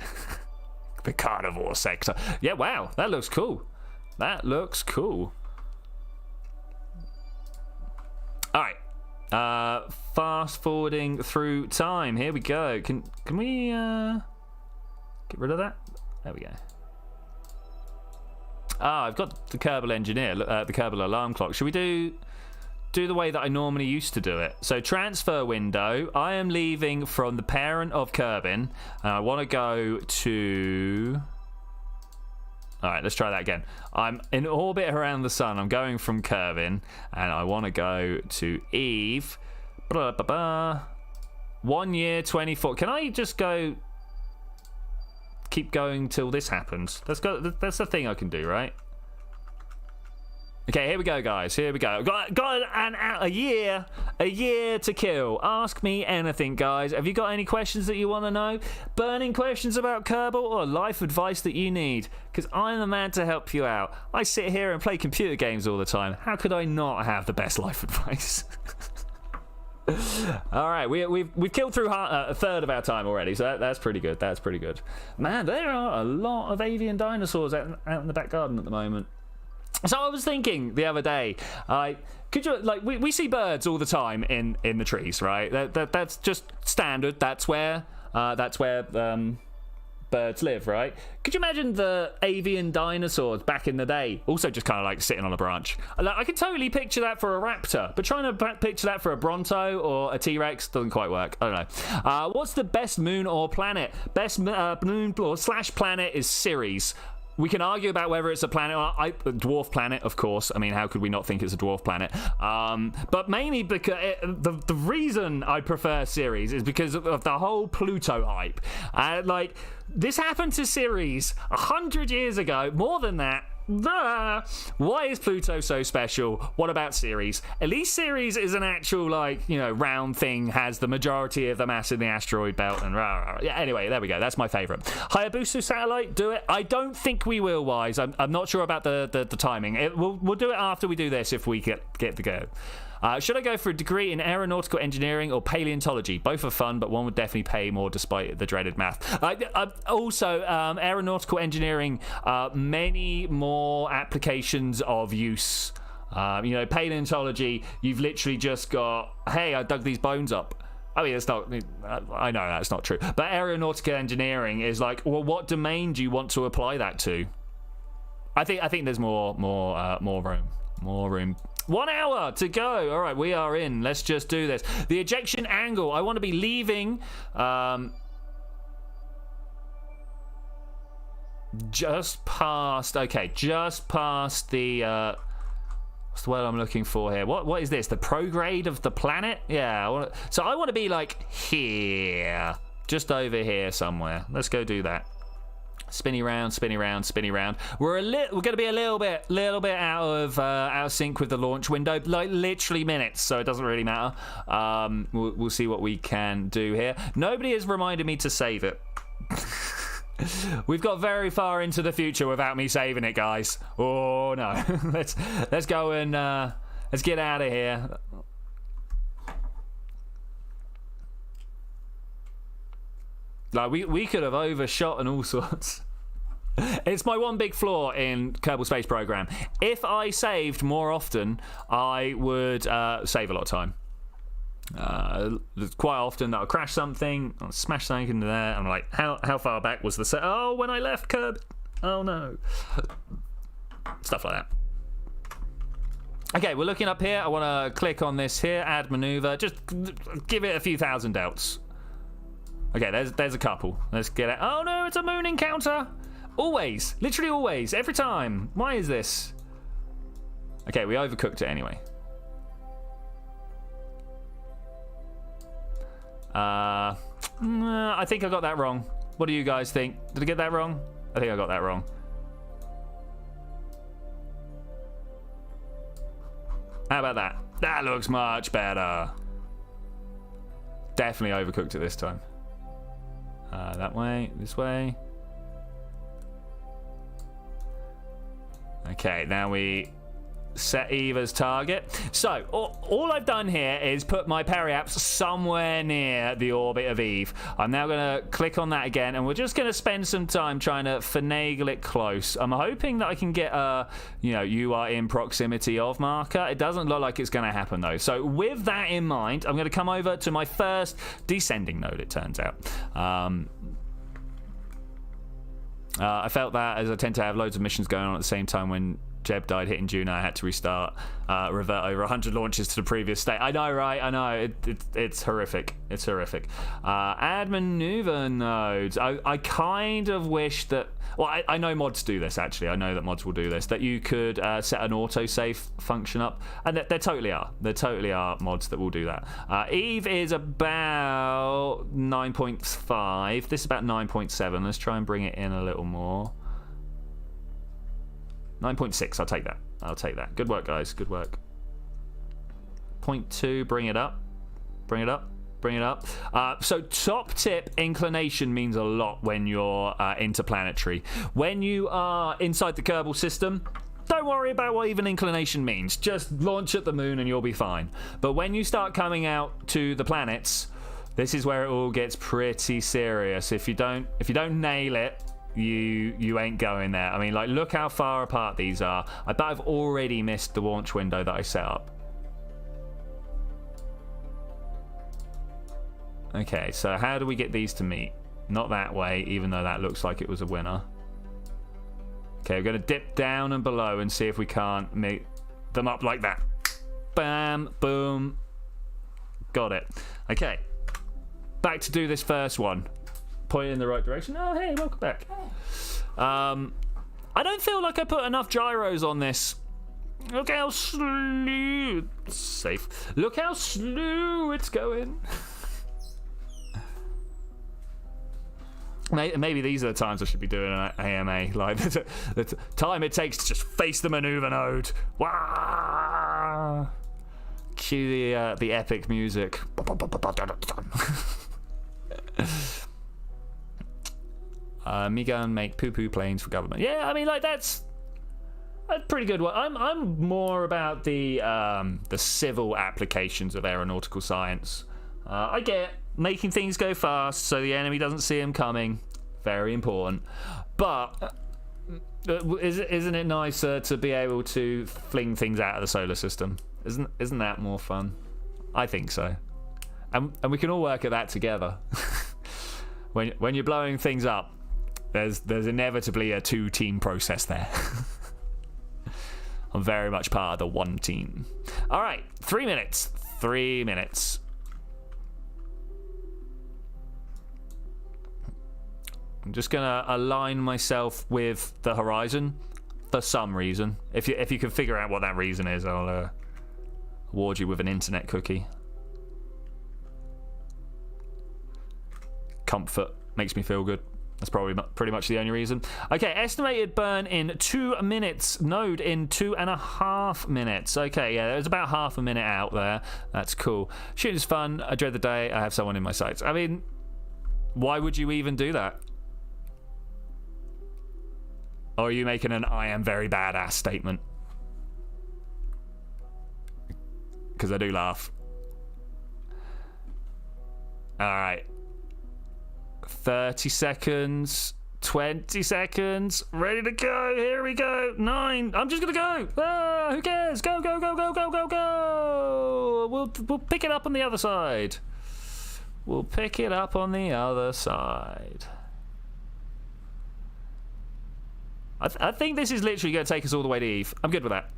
The carnivore sector. Yeah, wow, that looks cool. That looks cool. All right. Fast forwarding through time. Here we go. Can we get rid of that? There we go. I've got the Kerbal engineer, the Kerbal alarm clock. Should we do the way that I normally used to do it? So transfer window. I am leaving from the parent of Kerbin. I want to go to. All right, let's try that again. I'm in orbit around the sun. I'm going from Kerbin, and I want to go to Eve. 1 year, 24. Can I just go? Keep going till this happens. Let's go. That's the thing I can do, right? Okay, here we go, guys. Here we go. Got a year to kill. Ask me anything, guys. Have you got any questions that you want to know? Burning questions about Kerbal or life advice that you need? Because I'm the man to help you out. I sit here and play computer games all the time. How could I not have the best life advice? All right, we've killed through a third of our time already, so that's pretty good. That's pretty good. Man, there are a lot of avian dinosaurs out in the back garden at the moment. So I was thinking the other day, could you we see birds all the time in the trees, right? That's just standard. That's where birds live, right? Could you imagine the avian dinosaurs back in the day also just kind of like sitting on a branch? I could totally picture that for a raptor, but trying to picture that for a bronto or a T-Rex doesn't quite work. I don't know. What's the best moon or planet? Best moon or / planet is Ceres. We can argue about whether it's a planet or a dwarf planet, of course. I mean, how could we not think it's a dwarf planet? But mainly because the reason I prefer Ceres is because of the whole Pluto hype. This happened to Ceres 100 years ago, more than that. Why is Pluto so special? What about Ceres? At least Ceres is an actual, round thing, has the majority of the mass in the asteroid belt, and Yeah, anyway, there we go. That's my favourite. Hayabusa satellite, do it. I don't think we will, Wise. I'm not sure about the timing. We'll do it after we do this if we get to go. Should I go for a degree in aeronautical engineering or paleontology? Both are fun, but one would definitely pay more despite the dreaded math. Also, aeronautical engineering, many more applications of use. Paleontology, you've literally just got, hey, I dug these bones up. I mean, I know that's not true. But aeronautical engineering is like, well, what domain do you want to apply that to? I think there's more room. More room. 1 hour to go. All right, we are in. Let's just do this. The ejection angle. I want to be leaving just past the what's the word I'm looking for here? What is this? The prograde of the planet? Yeah. I want to be like here. Just over here somewhere. Let's go do that. Spinny round, spinny round, spinny round. We're going to be a little bit out of sync with the launch window, like literally minutes, so it doesn't really matter. We'll see what we can do here. Nobody has reminded me to save it. We've got very far into the future without me saving it, guys. Oh no. let's go and let's get out of here. Like we could have overshot and all sorts. It's my one big flaw in Kerbal Space Program. If I saved more often, I would save a lot of time. Quite often that'll crash something, I'll smash something into there. I'm like, how far back was the set? Oh, when I left Kerb. Oh no. Stuff like that. Okay, we're looking up here. I want to click on this here, add maneuver. Just give it a few thousand delts. Okay, there's a couple. Let's get it. Oh no, it's a moon encounter. Always, literally always, every time. Why is this? Okay, we overcooked it anyway. I think I got that wrong. What do you guys think? Did I get that wrong? I think I got that wrong. How about that? That looks much better. Definitely overcooked it this time. That way, this way. Okay, now we set Eva's target. So, all I've done here is put my periaps somewhere near the orbit of Eve. I'm now going to click on that again, and we're just going to spend some time trying to finagle it close. I'm hoping that I can get a, you are in proximity of marker. It doesn't look like it's going to happen, though. So, with that in mind, I'm going to come over to my first descending node, it turns out. I felt that, as I tend to have loads of missions going on at the same time. When Jeb died hitting Juno, I had to restart, revert over 100 launches to the previous state. I know, right? I know. It's horrific. It's horrific. Add maneuver nodes. I kind of wish that... Well, I know mods do this, actually. I know that mods will do this. That you could set an autosave function up. And there totally are. There totally are mods that will do that. Eve is about 9.5. This is about 9.7. Let's try and bring it in a little more. 9.6, I'll take that. I'll take that. Good work, guys. Good work. 0.2, bring it up. Bring it up. Bring it up. So top tip inclination means a lot when you're interplanetary. When you are inside the Kerbal system, don't worry about what even inclination means. Just launch at the moon and you'll be fine. But when you start coming out to the planets, this is where it all gets pretty serious. If you don't nail it, you ain't going there. I mean, like, look how far apart these are. I bet I've already missed the launch window that I set up. Okay, so how do we get these to meet? Not that way, even though that looks like it was a winner. Okay, we're going to dip down and below and see if we can't meet them up like that. Bam, boom. Got it. Okay, back to do this first one. Point in the right direction. Oh, hey, welcome back. I don't feel like I put enough gyros on this. Look how slow. Safe. Look how slow it's going. Maybe these are the times I should be doing an AMA. Like the time it takes to just face the maneuver node. Wah! Cue the epic music. Me go and make poo-poo planes for government. Yeah, I mean, like, that's a pretty good one. I'm more about the civil applications of aeronautical science. I get making things go fast so the enemy doesn't see them coming. Very important. But isn't it nicer to be able to fling things out of the solar system? Isn't that more fun? I think so. And we can all work at that together. When you're blowing things up, there's inevitably a two-team process there. I'm very much part of the one team. All right, 3 minutes. 3 minutes. I'm just gonna align myself with the horizon for some reason. If you can figure out what that reason is, I'll award you with an internet cookie. Comfort makes me feel good. That's probably pretty much the only reason. Okay, estimated burn in 2 minutes. Node in 2.5 minutes. Okay, yeah, there's about half a minute out there. That's cool. Shooting is fun. I dread the day I have someone in my sights. I mean, why would you even do that? Or are you making an I am very badass statement? Because I do laugh. All right. 30 seconds 20 seconds. Ready to go. Here we go. 9. I'm just going to go. Ah, who cares? Go, go, go, go, go, go, go. We'll pick it up on the other side. We'll pick it up on the other side. I think this is literally going to take us all the way to Eve. I'm good with that.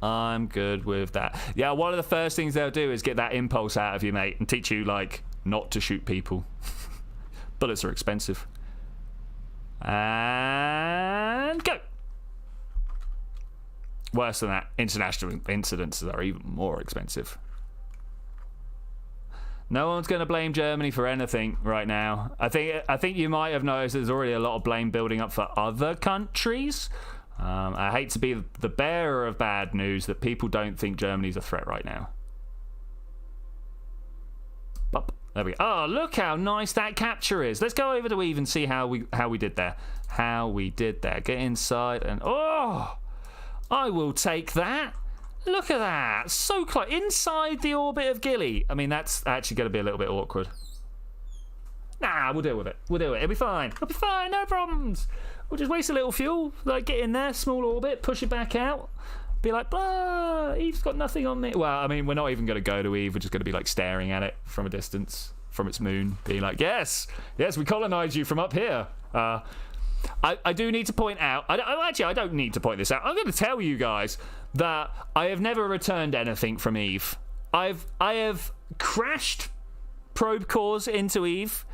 I'm good with that. Yeah, one of the first things they'll do is get that impulse out of you, mate, and teach you, like, not to shoot people. Bullets are expensive. And go. Worse than that, international incidents are even more expensive. No one's going to blame Germany for anything right now. I think you might have noticed there's already a lot of blame building up for other countries. I hate to be the bearer of bad news that people don't think Germany's a threat right now. Up. There we go. Oh, look how nice that capture is. Let's go over to Eve and see how we did there. How we did there. Get inside and oh, I will take that. Look at that. So close. Inside the orbit of Gilly. I mean, that's actually going to be a little bit awkward. Nah, we'll deal with it. We'll do it. It'll be fine. It'll be fine. No problems. We'll just waste a little fuel. Like, get in there, small orbit, push it back out. Be like, blah, Eve's got nothing on me. Well, I mean, we're not even going to go to Eve. We're just going to be, like, staring at it from a distance, from its moon. Being like, yes, we colonized you from up here. I do need to point out, I don't need to point this out. I'm going to tell you guys that I have never returned anything from Eve. I have crashed probe cores into Eve.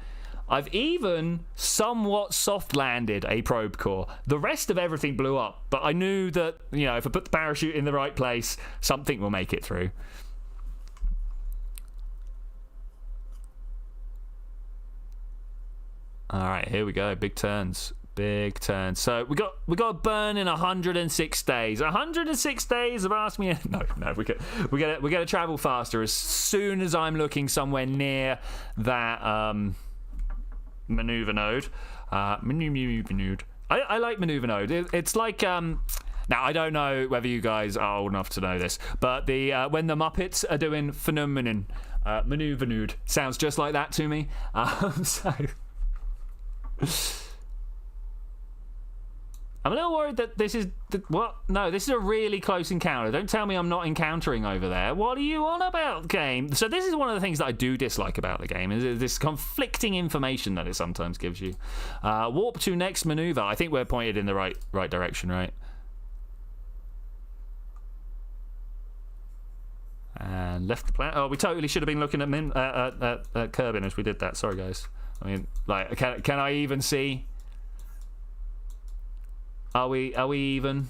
I've even somewhat soft landed a probe core. The rest of everything blew up, but I knew that, you know, if I put the parachute in the right place, something will make it through. All right, here we go. Big turns. Big turn. So we got a burn in 106 days. 106 days of Ask Me. No, we gotta travel faster. As soon as I'm looking somewhere near that maneuver node. Maneuver node. I like maneuver node. It's like now I don't know whether you guys are old enough to know this, but the when the Muppets are doing phenomenon, maneuver node sounds just like that to me. So. I'm a little worried that this is... What? No, this is a really close encounter. Don't tell me I'm not encountering over there. What are you on about, game? So this is one of the things that I do dislike about the game, is this conflicting information that it sometimes gives you. Warp to next maneuver. I think we're pointed in the right direction, right? And left the planet. Oh, we totally should have been looking at Kerbin as we did that. Sorry, guys. I mean, like, can I even see... Are we even?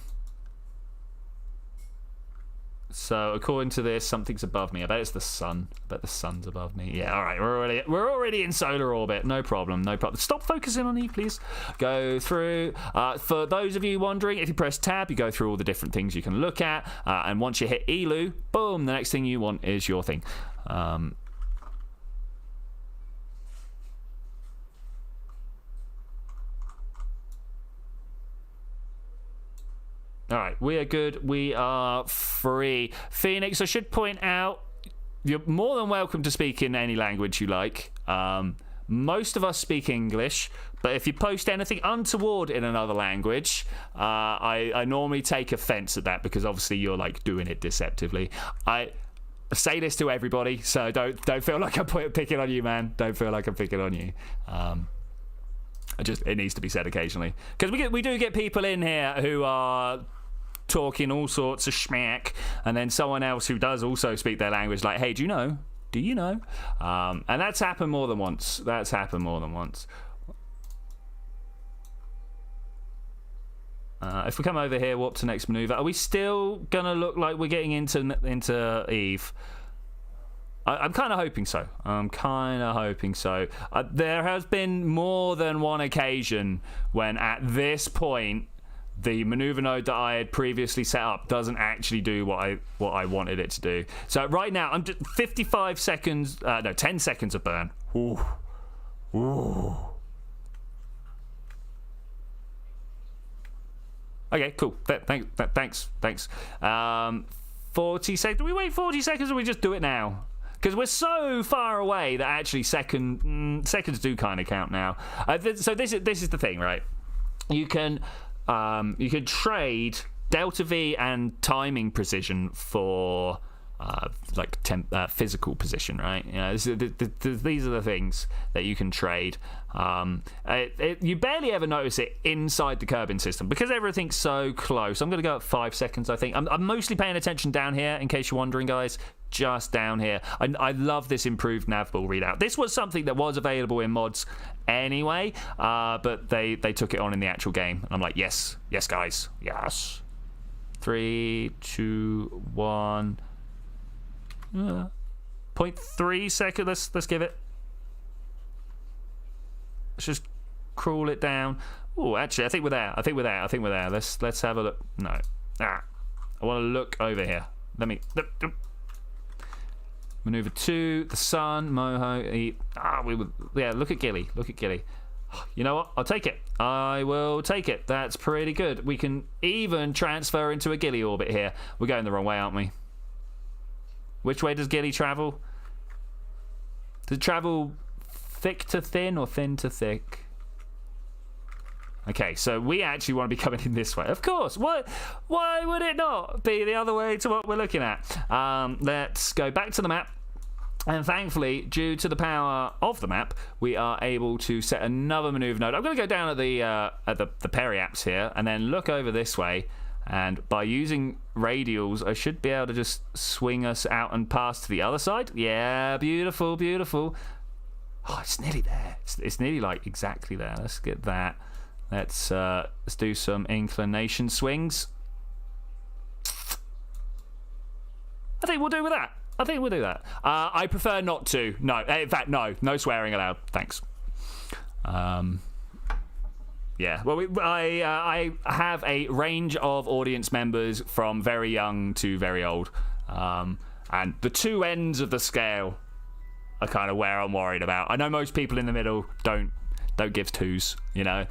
So according to this, something's above me. I bet it's the sun. I bet the sun's above me. Yeah, all right. We're already in solar orbit. No problem. No problem. Stop focusing on E, please. Go through. For those of you wondering, if you press tab, you go through all the different things you can look at. And once you hit ELU, boom, the next thing you want is your thing. All right, we are good. We are free. Phoenix, I should point out, you're more than welcome to speak in any language you like. Most of us speak English, but if you post anything untoward in another language, I normally take offense at that because obviously you're like doing it deceptively. I say this to everybody, so don't feel like I'm picking on you, man. Don't feel like I'm picking on you. It needs to be said occasionally because we do get people in here who are talking all sorts of schmack, and then someone else who does also speak their language like, hey, do you know? And that's happened more than once. If we come over here, warp to next maneuver, are we still gonna look like we're getting into Eve? I'm kind of hoping so. There has been more than one occasion when at this point the maneuver node that I had previously set up doesn't actually do what I wanted it to do. So right now I'm just 55 seconds, 10 seconds of burn. Ooh. Okay, cool. Thanks. 40 seconds. Do we wait 40 seconds or we just do it now? Because we're so far away that actually seconds do kind of count now. So this is the thing, right? you can trade delta V and timing precision for physical position, right? You know, these are the things that you can trade. You barely ever notice it inside the curbing system because everything's so close. I'm going to go at 5 seconds, I think. I'm mostly paying attention down here, in case you're wondering, guys. Just down here. I love this improved navball readout. This was something that was available in mods anyway, but they took it on in the actual game. And I'm like, yes, guys, yes. 3, 2, 1. 0.3 seconds. Let's give it. Let's just crawl it down. Oh, actually, I think we're there. Let's have a look. No. I want to look over here. Let me. Maneuver 2, the sun, Moho. Look at Gilly. You know what? I'll take it. I will take it. That's pretty good. We can even transfer into a Gilly orbit here. We're going the wrong way, aren't we? Which way does Gilly travel? Does it travel thick to thin or thin to thick? Okay, so we actually want to be coming in this way. Of course. Why would it not be the other way to what we're looking at? Let's go back to the map. And thankfully, due to the power of the map, we are able to set another maneuver node. I'm going to go down at the periapse here and then look over this way. And by using radials, I should be able to just swing us out and pass to the other side. Yeah, beautiful. Oh, it's nearly there. It's nearly like exactly there. Let's get that. Let's do some inclination swings. I think we'll do with that. I prefer not to. No, in fact, no swearing allowed. Thanks. Yeah, well, I have a range of audience members from very young to very old, and the two ends of the scale are kind of where I'm worried about. I know most people in the middle don't give twos, you know,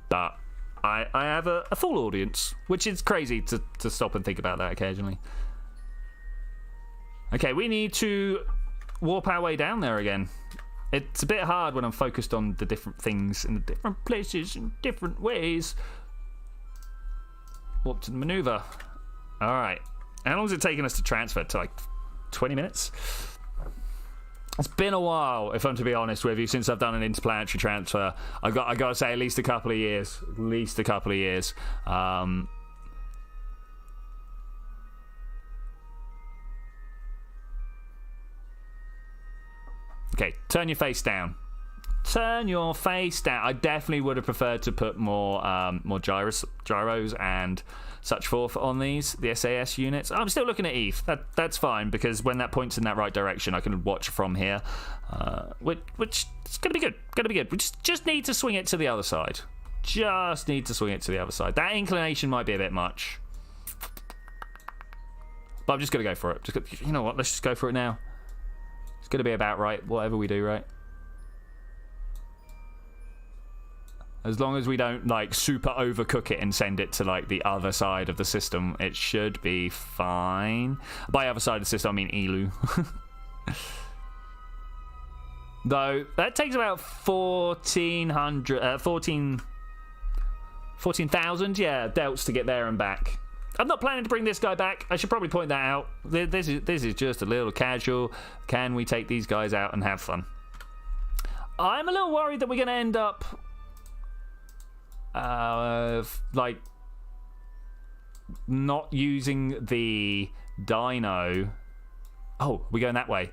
but I have a full audience, which is crazy to stop and think about that occasionally. Okay, we need to warp our way down there again. It's a bit hard when I'm focused on the different things in the different places in different ways. Warp to the maneuver. All right. How long is it taking us to transfer? To like 20 minutes? It's been a while, if I'm to be honest with you, since I've done an interplanetary transfer. I got to say at least a couple of years. Okay, turn your face down. I definitely would have preferred to put more gyros and such forth on the SAS units. I'm still looking at Eve. That's fine, because when that points in that right direction, I can watch from here, which is going to be good. We just need to swing it to the other side. That inclination might be a bit much, but I'm just going to go for it. You know what? Let's just go for it now. It's going to be about right, whatever we do, right? As long as we don't, like, super overcook it and send it to, like, the other side of the system, it should be fine. By other side of the system, I mean Elu. Though, that takes about 14,000, yeah, delts to get there and back. I'm not planning to bring this guy back. I should probably point that out. This is just a little casual. Can we take these guys out and have fun? I'm a little worried that we're going to end up like not using the dino. Oh, we're going that way.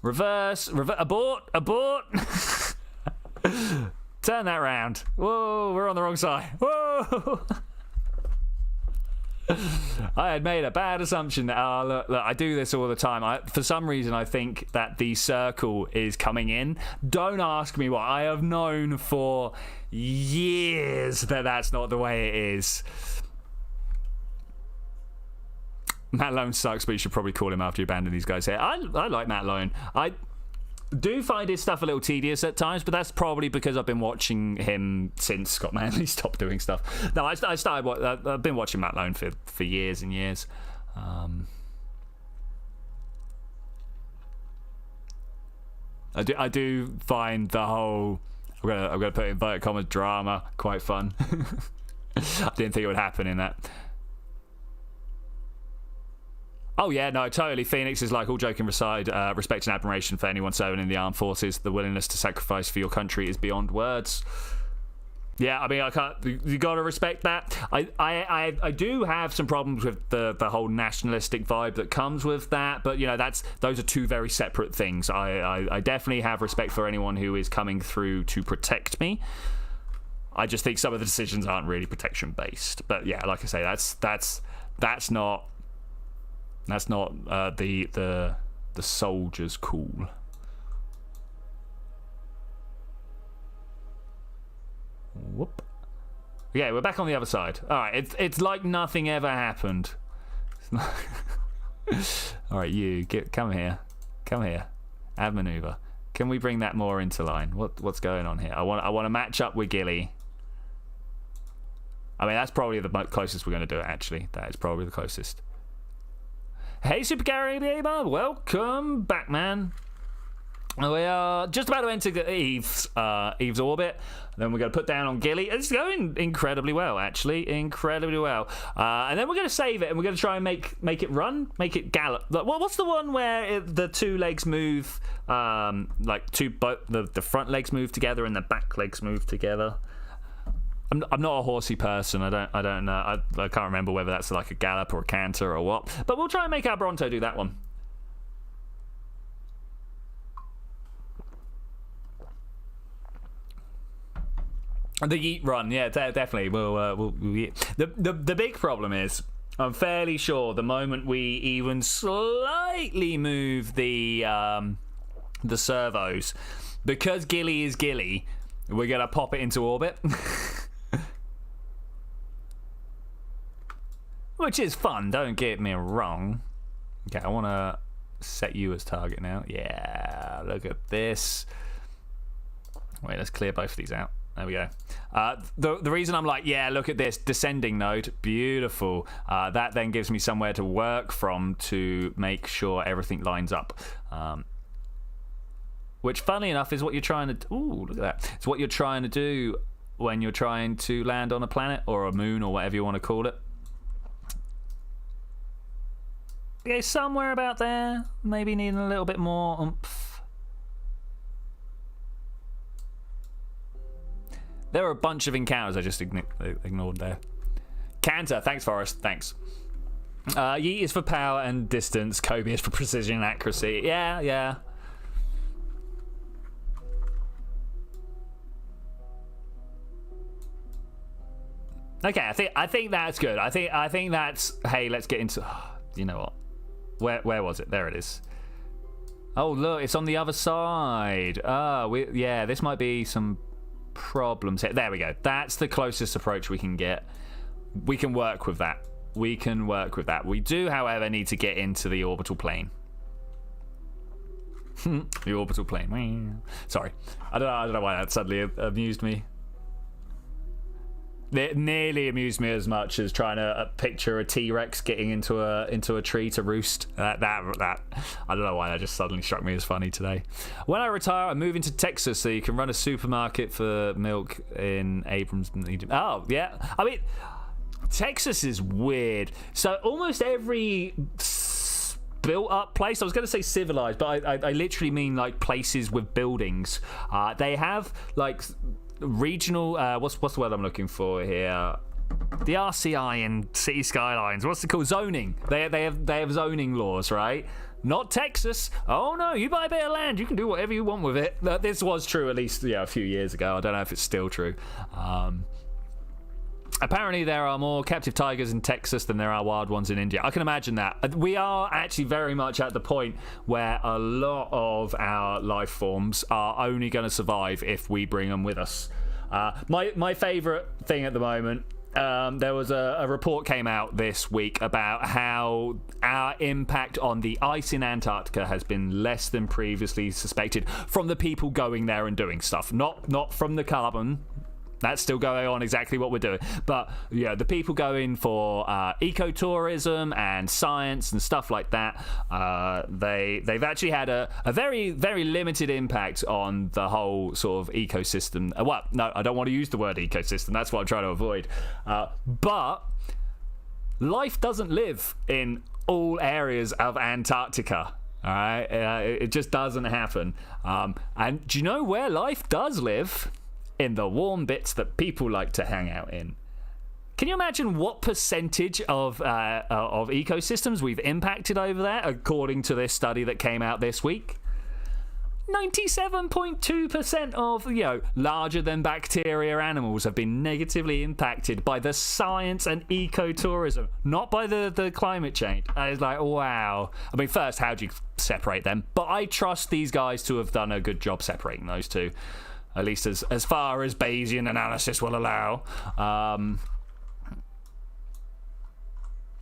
Reverse, abort. Turn that round. Whoa, we're on the wrong side. Whoa. I had made a bad assumption that, look, I do this all the time. For some reason, I think that the circle is coming in. Don't ask me why. I have known for years that that's not the way it is. Matt Lone sucks, but you should probably call him after you abandon these guys here. I like Matt Lone. I do find his stuff a little tedious at times, but that's probably because I've been watching him since Scott Manley stopped doing stuff. No, I've been watching Matt Lone for years and years. I do find the whole I'm gonna put inverted commas drama quite fun. I didn't think it would happen in that. Oh yeah, no, totally. Phoenix is like, all joking aside, respect and admiration for anyone serving in the armed forces. The willingness to sacrifice for your country is beyond words. Yeah, I mean, I can't. You gotta respect that. I do have some problems with the whole nationalistic vibe that comes with that, but you know, those are two very separate things. I definitely have respect for anyone who is coming through to protect me. I just think some of the decisions aren't really protection based. But yeah, like I say, that's not. That's not the soldiers' call. Whoop. Yeah, we're back on the other side. All right, it's like nothing ever happened. All right, you come here, add maneuver. Can we bring that more into line? What's going on here? I want to match up with Gilly. I mean, that's probably the closest we're going to do it. Actually, that is probably the closest. Hey, Super Gary Gamer, welcome back, man. We are just about to enter Eve's orbit. Then we're going to put down on Gilly. It's going incredibly well, actually, incredibly well. And then we're going to save it, and we're going to try and make it run, make it gallop. What's the one where the two legs move, like the front legs move together and the back legs move together? I'm not a horsey person. I don't know. I can't remember whether that's like a gallop or a canter or what. But we'll try and make our Bronto do that one. The yeet run, yeah, definitely. We'll yeet. The big problem is, I'm fairly sure the moment we even slightly move the servos, because Gilly is Gilly, we're gonna pop it into orbit. Which is fun, don't get me wrong. Okay, I want to set you as target now. Yeah, look at this. Wait, let's clear both of these out. There we go. The reason I'm like, yeah, look at this, descending node, beautiful. That then gives me somewhere to work from to make sure everything lines up. Which, funny enough, is what you're trying to... Ooh, look at that. It's what you're trying to do when you're trying to land on a planet or a moon or whatever you want to call it. Okay, somewhere about there. Maybe needing a little bit more oomph. There were a bunch of encounters I just ignored there. Canter, thanks, Forrest, thanks. Yeet is for power and distance. Kobe is for precision and accuracy. Yeah. Okay, I think that's good. I think that's... Hey, let's get into... You know what? Where was it? There it is. Oh, look, it's on the other side. Yeah, this might be some problems here. There we go. That's the closest approach we can get. We can work with that. We do, however, need to get into the orbital plane. The orbital plane. Sorry. I don't know why that suddenly amused me. It nearly amused me as much as trying to picture a T-Rex getting into a tree to roost. That I don't know why that just suddenly struck me as funny today. When I retire, I'm moving to Texas so you can run a supermarket for milk in Abrams. Oh yeah, I mean, Texas is weird. So almost every built up place, I was going to say civilized, but I literally mean like places with buildings. They have like regional what's the word I'm looking for here, the RCI and city skylines, what's it called, zoning. They have zoning laws, right? Not Texas. Oh no, you buy a bit of land, you can do whatever you want with it. This was true at least a few years ago. I don't know if it's still true. Apparently there are more captive tigers in Texas than there are wild ones in India. I can imagine that. We are actually very much at the point where a lot of our life forms are only going to survive if we bring them with us. My favourite thing at the moment, there was a report came out this week about how our impact on the ice in Antarctica has been less than previously suspected from the people going there and doing stuff. Not from the carbon That's still going on, exactly what we're doing. But yeah, the people going for ecotourism and science and stuff like that, they've actually had a very, very limited impact on the whole sort of ecosystem. Well, no, I don't want to use the word ecosystem. That's what I'm trying to avoid. But life doesn't live in all areas of Antarctica. All right, it just doesn't happen. And do you know where life does live? In the warm bits that people like to hang out in. Can you imagine what percentage of ecosystems we've impacted over there, according to this study that came out this week? 97.2% of, larger than bacteria animals have been negatively impacted by the science and ecotourism, not by the climate change. And it's like, wow. I mean, first, how do you separate them? But I trust these guys to have done a good job separating those two. At least as far as Bayesian analysis will allow. I mean,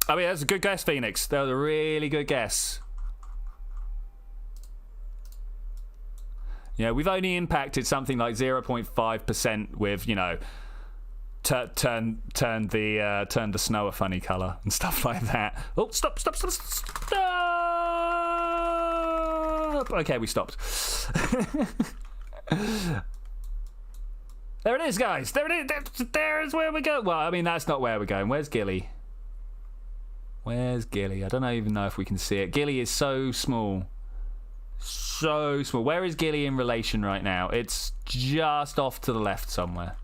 that's a good guess, Phoenix. That was a really good guess. We've only impacted something like 0.5% with, turn the snow a funny colour and stuff like that. Oh, stop! Okay, we stopped. There it is, guys. There it is. There's where we go. Well, I mean, that's not where we're going. Where's Gilly? Where's Gilly? I don't even know if we can see it. Gilly is so small. So small. Where is Gilly in relation right now? It's just off to the left somewhere.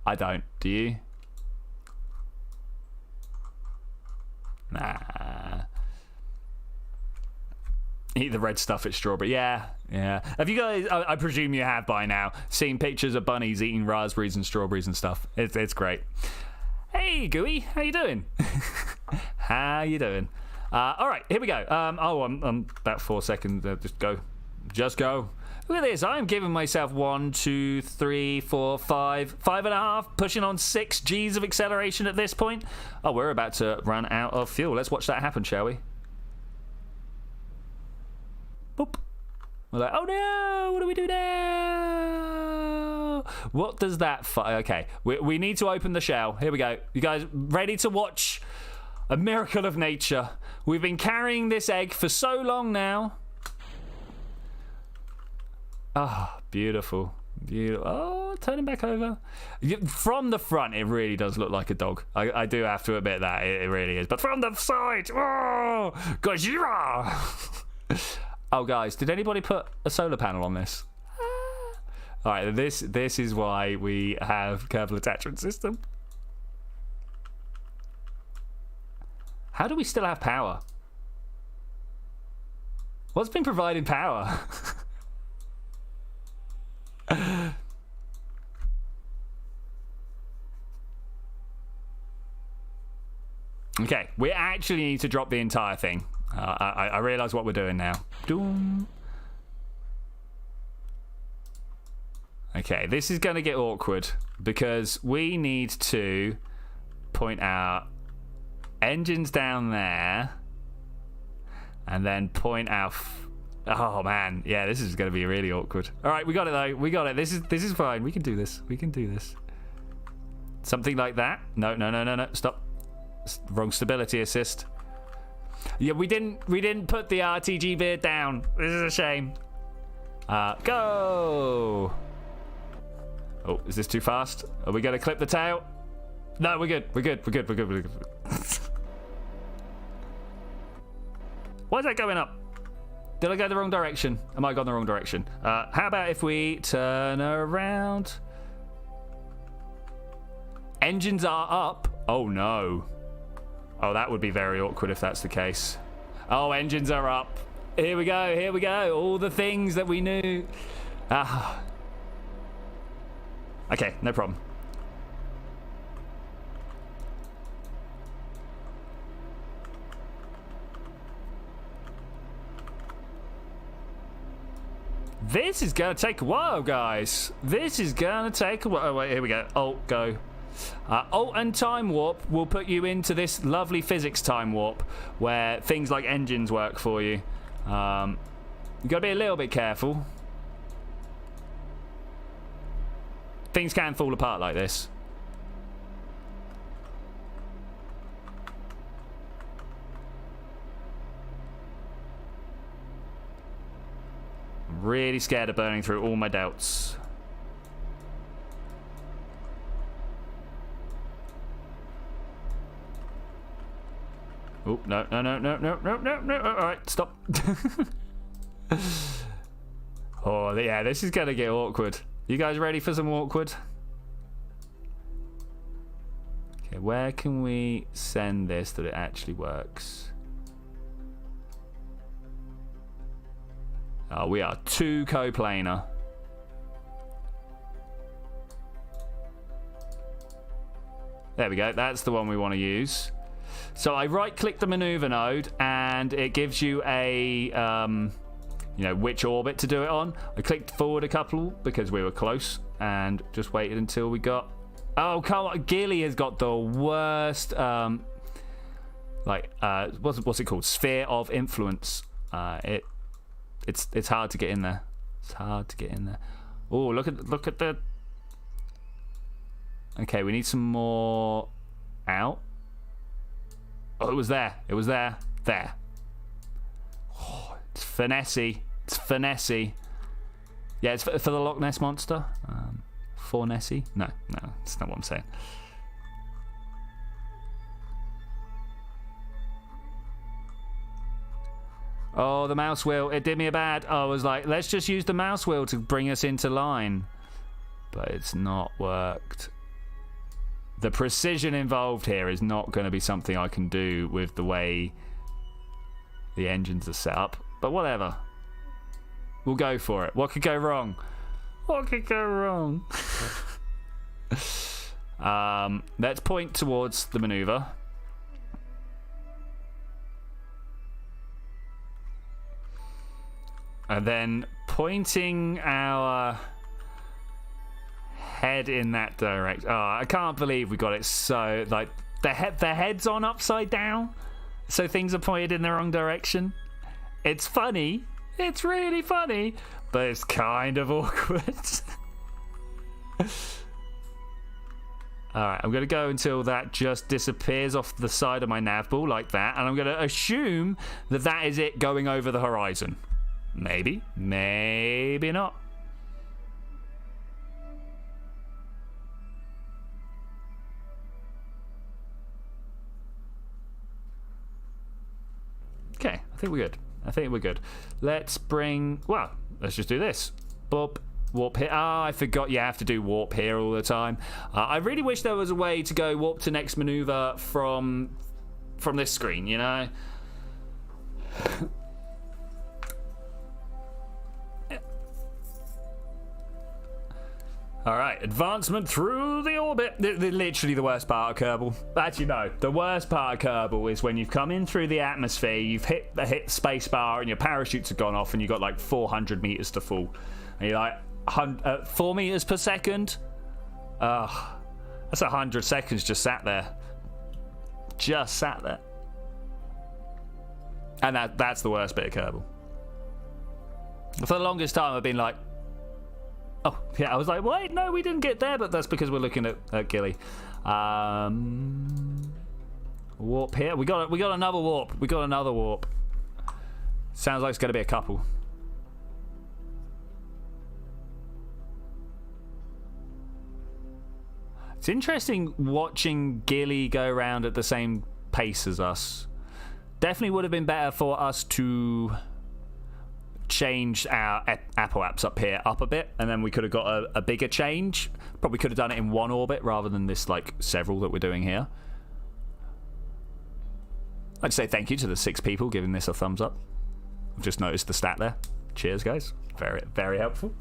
I don't. Do you? Nah. Eat the red stuff at strawberry. Yeah. Have you guys, I presume you have by now, seen pictures of bunnies eating raspberries and strawberries and stuff? It's great. Hey, Gooey. How you doing? How you doing? All right, here we go. I'm about 4 seconds. Just go. Look at this. I'm giving myself 1, 2, 3, 4, 5, 5.5, pushing on 6 G's of acceleration at this point. Oh, we're about to run out of fuel. Let's watch that happen, shall we? Boop. We're like, oh no, what do we do now? What does that okay, we need to open the shell. Here we go. You guys ready to watch a miracle of nature? We've been carrying this egg for so long now. Ah, beautiful. Oh, turning back over. From the front, it really does look like a dog. I do have to admit that. It really is. But from the side, oh, Gojira! Oh, guys, did anybody put a solar panel on this? All right, this is why we have Kerbal attachment system. How do we still have power? What's been providing power? Okay, we actually need to drop the entire thing. I realise what we're doing now. Doom. Okay, this is going to get awkward because we need to point out engines down there and then point out... Oh, man. Yeah, this is going to be really awkward. All right, we got it, though. We got it. This is fine. We can do this. We can do this. Something like that. No. Stop. Wrong stability assist. Yeah, we didn't put the RTG beard down. This is a shame. Go. Oh, is this too fast? Are we going to clip the tail? No, we're good. We're good. Why is that going up? Did I go the wrong direction? Am I going the wrong direction? How about if we turn around? Engines are up. Oh, no. Oh, that would be very awkward if that's the case. Oh, engines are up. Here we go. All the things that we knew. Okay, no problem. This is going to take a while, guys. This is going to take a while. Oh, wait, here we go. Alt, go. Alt and time warp will put you into this lovely physics time warp where things like engines work for you. You've got to be a little bit careful. Things can fall apart like this. I'm really scared of burning through all my doubts. Oh, no. All right, stop. Oh, yeah, this is going to get awkward. You guys ready for some awkward? Okay, where can we send this that it actually works? Oh, we are too coplanar. There we go. That's the one we want to use. So I right-click the maneuver node, and it gives you a, you know, which orbit to do it on. I clicked forward a couple because we were close, and just waited until we got. Oh, come on! Gilly has got the worst, what's it called? Sphere of influence. It's hard to get in there. It's hard to get in there. Oh, look at the. Okay, we need some more out. Oh, it was there. It was there. There. Oh, it's finessey. It's finessey. Yeah, it's for the Loch Ness Monster. For Nessie? No, that's not what I'm saying. Oh, the mouse wheel. It did me a bad. I was like, let's just use the mouse wheel to bring us into line. But it's not worked. The precision involved here is not going to be something I can do with the way the engines are set up. But whatever. We'll go for it. What could go wrong? What could go wrong? Let's point towards the maneuver. And then pointing our head in that direction. Oh, I can't believe we got it so, like, the head's on upside down, so things are pointed in the wrong direction. It's funny. It's really funny, but it's kind of awkward. Alright, I'm going to go until that just disappears off the side of my nav ball like that, and I'm going to assume that that is it going over the horizon. Maybe. Maybe not. Okay, I think we're good. Let's just do this. Bob, warp here. I forgot you have to do warp here all the time. I really wish there was a way to go warp to next maneuver from this screen, you know? Alright, advancement through the orbit. Literally the worst part of Kerbal. Actually, no. The worst part of Kerbal is when you've come in through the atmosphere, you've hit space bar, and your parachutes have gone off, and you've got like 400 meters to fall. And you're like, 4 meters per second? That's 100 seconds just sat there. Just sat there. And that's the worst bit of Kerbal. For the longest time, I've been like, oh, yeah, I was like, wait, no, we didn't get there, but that's because we're looking at Gilly. Warp here. We got another warp. We got another warp. Sounds like it's going to be a couple. It's interesting watching Gilly go around at the same pace as us. Definitely would have been better for us to change our Apple apps up here up a bit, and then we could have got a bigger change. Probably could have done it in one orbit rather than this like several that we're doing here. I'd say thank you to the 6 people giving this a thumbs up. I've just noticed the stat there. Cheers, guys. Very, very helpful.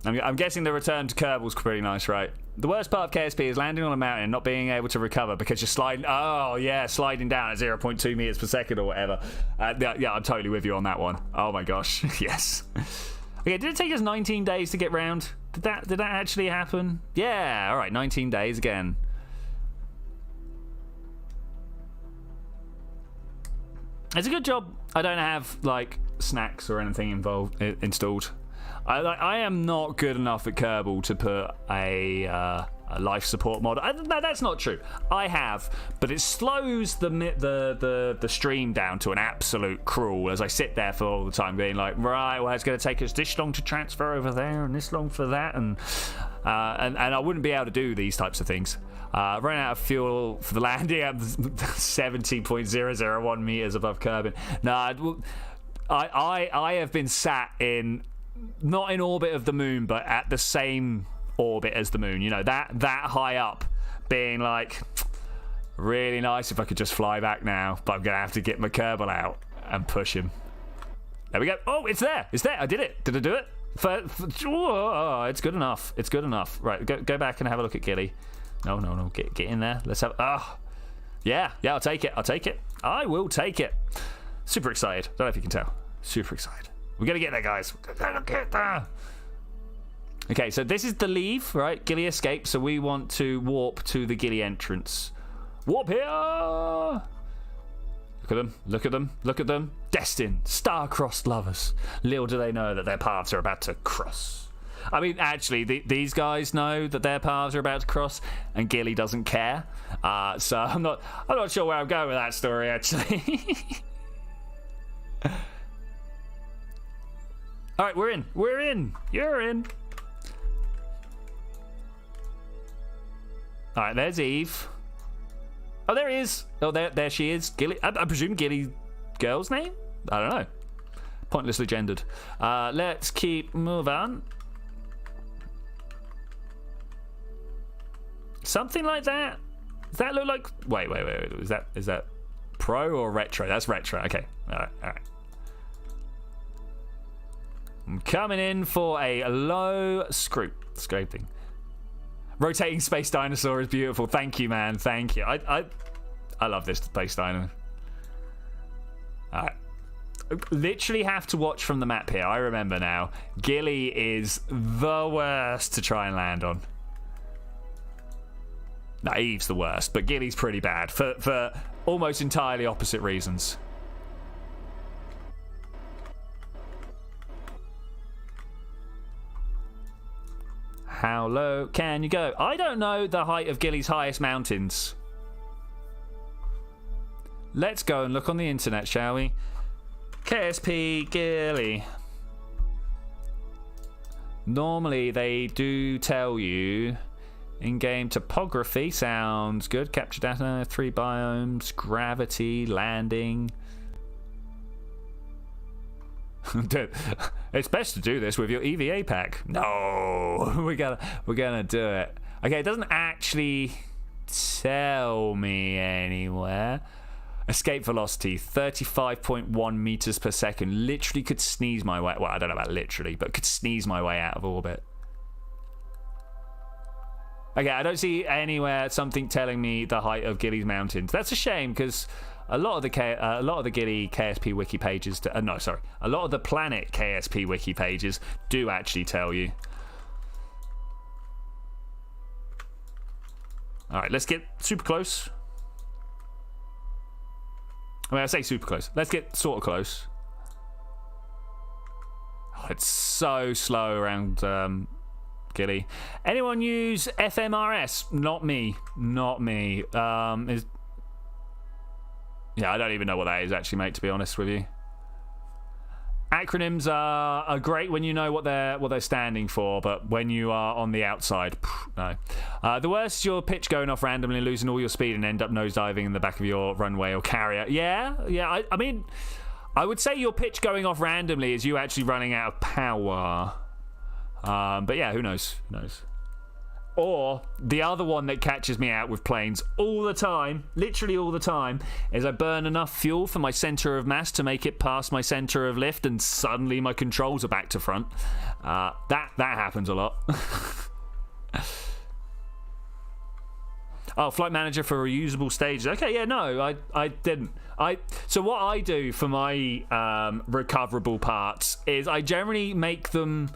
I'm guessing the return to Kerbal's pretty nice, right? The worst part of KSP is landing on a mountain and not being able to recover because you're sliding. Oh, yeah, sliding down at 0.2 meters per second or whatever. Yeah, I'm totally with you on that one. Oh my gosh, yes. Okay, did it take us 19 days to get round? Did that actually happen? Yeah, all right, 19 days again. It's a good job I don't have like snacks or anything installed. I am not good enough at Kerbal to put a life support mod. No, that's not true. I have, but it slows the stream down to an absolute crawl as I sit there for all the time being like, right, well, it's going to take us this long to transfer over there and this long for that, and I wouldn't be able to do these types of things. Running out of fuel for the landing at 70.001 meters above Kerbin. No, I have been sat in, not in orbit of the moon, but at the same orbit as the moon, you know, that high up, being like, really nice if I could just fly back now, but I'm gonna have to get my Kerbal out and push him. There we go. Oh, it's there, I did it. Did I do it? Oh, it's good enough, right? Go back and have a look at Gilly. No, get in there. Let's have, yeah, I'll take it. I will take it. Super excited. Don't know if you can tell. Super excited. We're gonna get there, guys. We're gonna get there. Okay, so this is the leave, right? Gilly escaped, so we want to warp to the Gilly entrance. Warp here! Look at them. Destined, star-crossed lovers. Little do they know that their paths are about to cross. I mean, actually, these guys know that their paths are about to cross, and Gilly doesn't care. So I'm not sure where I'm going with that story, actually. All right, we're in. You're in. All right, there's Eve. Oh, there he is. Oh, there she is. Gilly. I presume Gilly girl's name? I don't know. Pointlessly gendered. Let's keep moving. Something like that. Does that look like... Wait. Is that pro or retro? That's retro. Okay. All right. I'm coming in for a low scraping. Rotating space dinosaur is beautiful. Thank you, man. Thank you. I love this space dino. Alright. Literally have to watch from the map here. I remember now. Gilly is the worst to try and land on. No, Eve's the worst, but Gilly's pretty bad for almost entirely opposite reasons. How low can you go? I don't know the height of Gilly's highest mountains. Let's go and look on the internet, shall we? KSP Gilly. Normally they do tell you in-game topography. Sounds good. Capture data, 3 biomes, gravity, landing. It's best to do this with your EVA pack. No, we're gonna do it. Okay, it doesn't actually tell me anywhere. Escape velocity 35.1 meters per second. Literally could sneeze my way. Well, I don't know about literally, but could sneeze my way out of orbit. Okay, I don't see anywhere something telling me the height of Gilly's mountains. That's a shame because a lot of the Gilly KSP wiki pages, a lot of the Planet KSP wiki pages do actually tell you. All right, let's get super close. I mean, I say super close. Let's get sort of close. Oh, it's so slow around Gilly. Anyone use FMRS? Not me. Yeah, I don't even know what that is actually, mate, to be honest with you. Acronyms are great when you know what they're standing for, but when you are on the outside, no. The worst is your pitch going off randomly, losing all your speed and end up nosediving in the back of your runway or carrier. Yeah. I mean, I would say your pitch going off randomly is you actually running out of power. But yeah, who knows? Or the other one that catches me out with planes all the time, literally all the time, is I burn enough fuel for my center of mass to make it past my center of lift, and suddenly my controls are back to front. That happens a lot. Oh, flight manager for reusable stages. Okay, yeah, no, I didn't. So what I do for my recoverable parts is I generally make them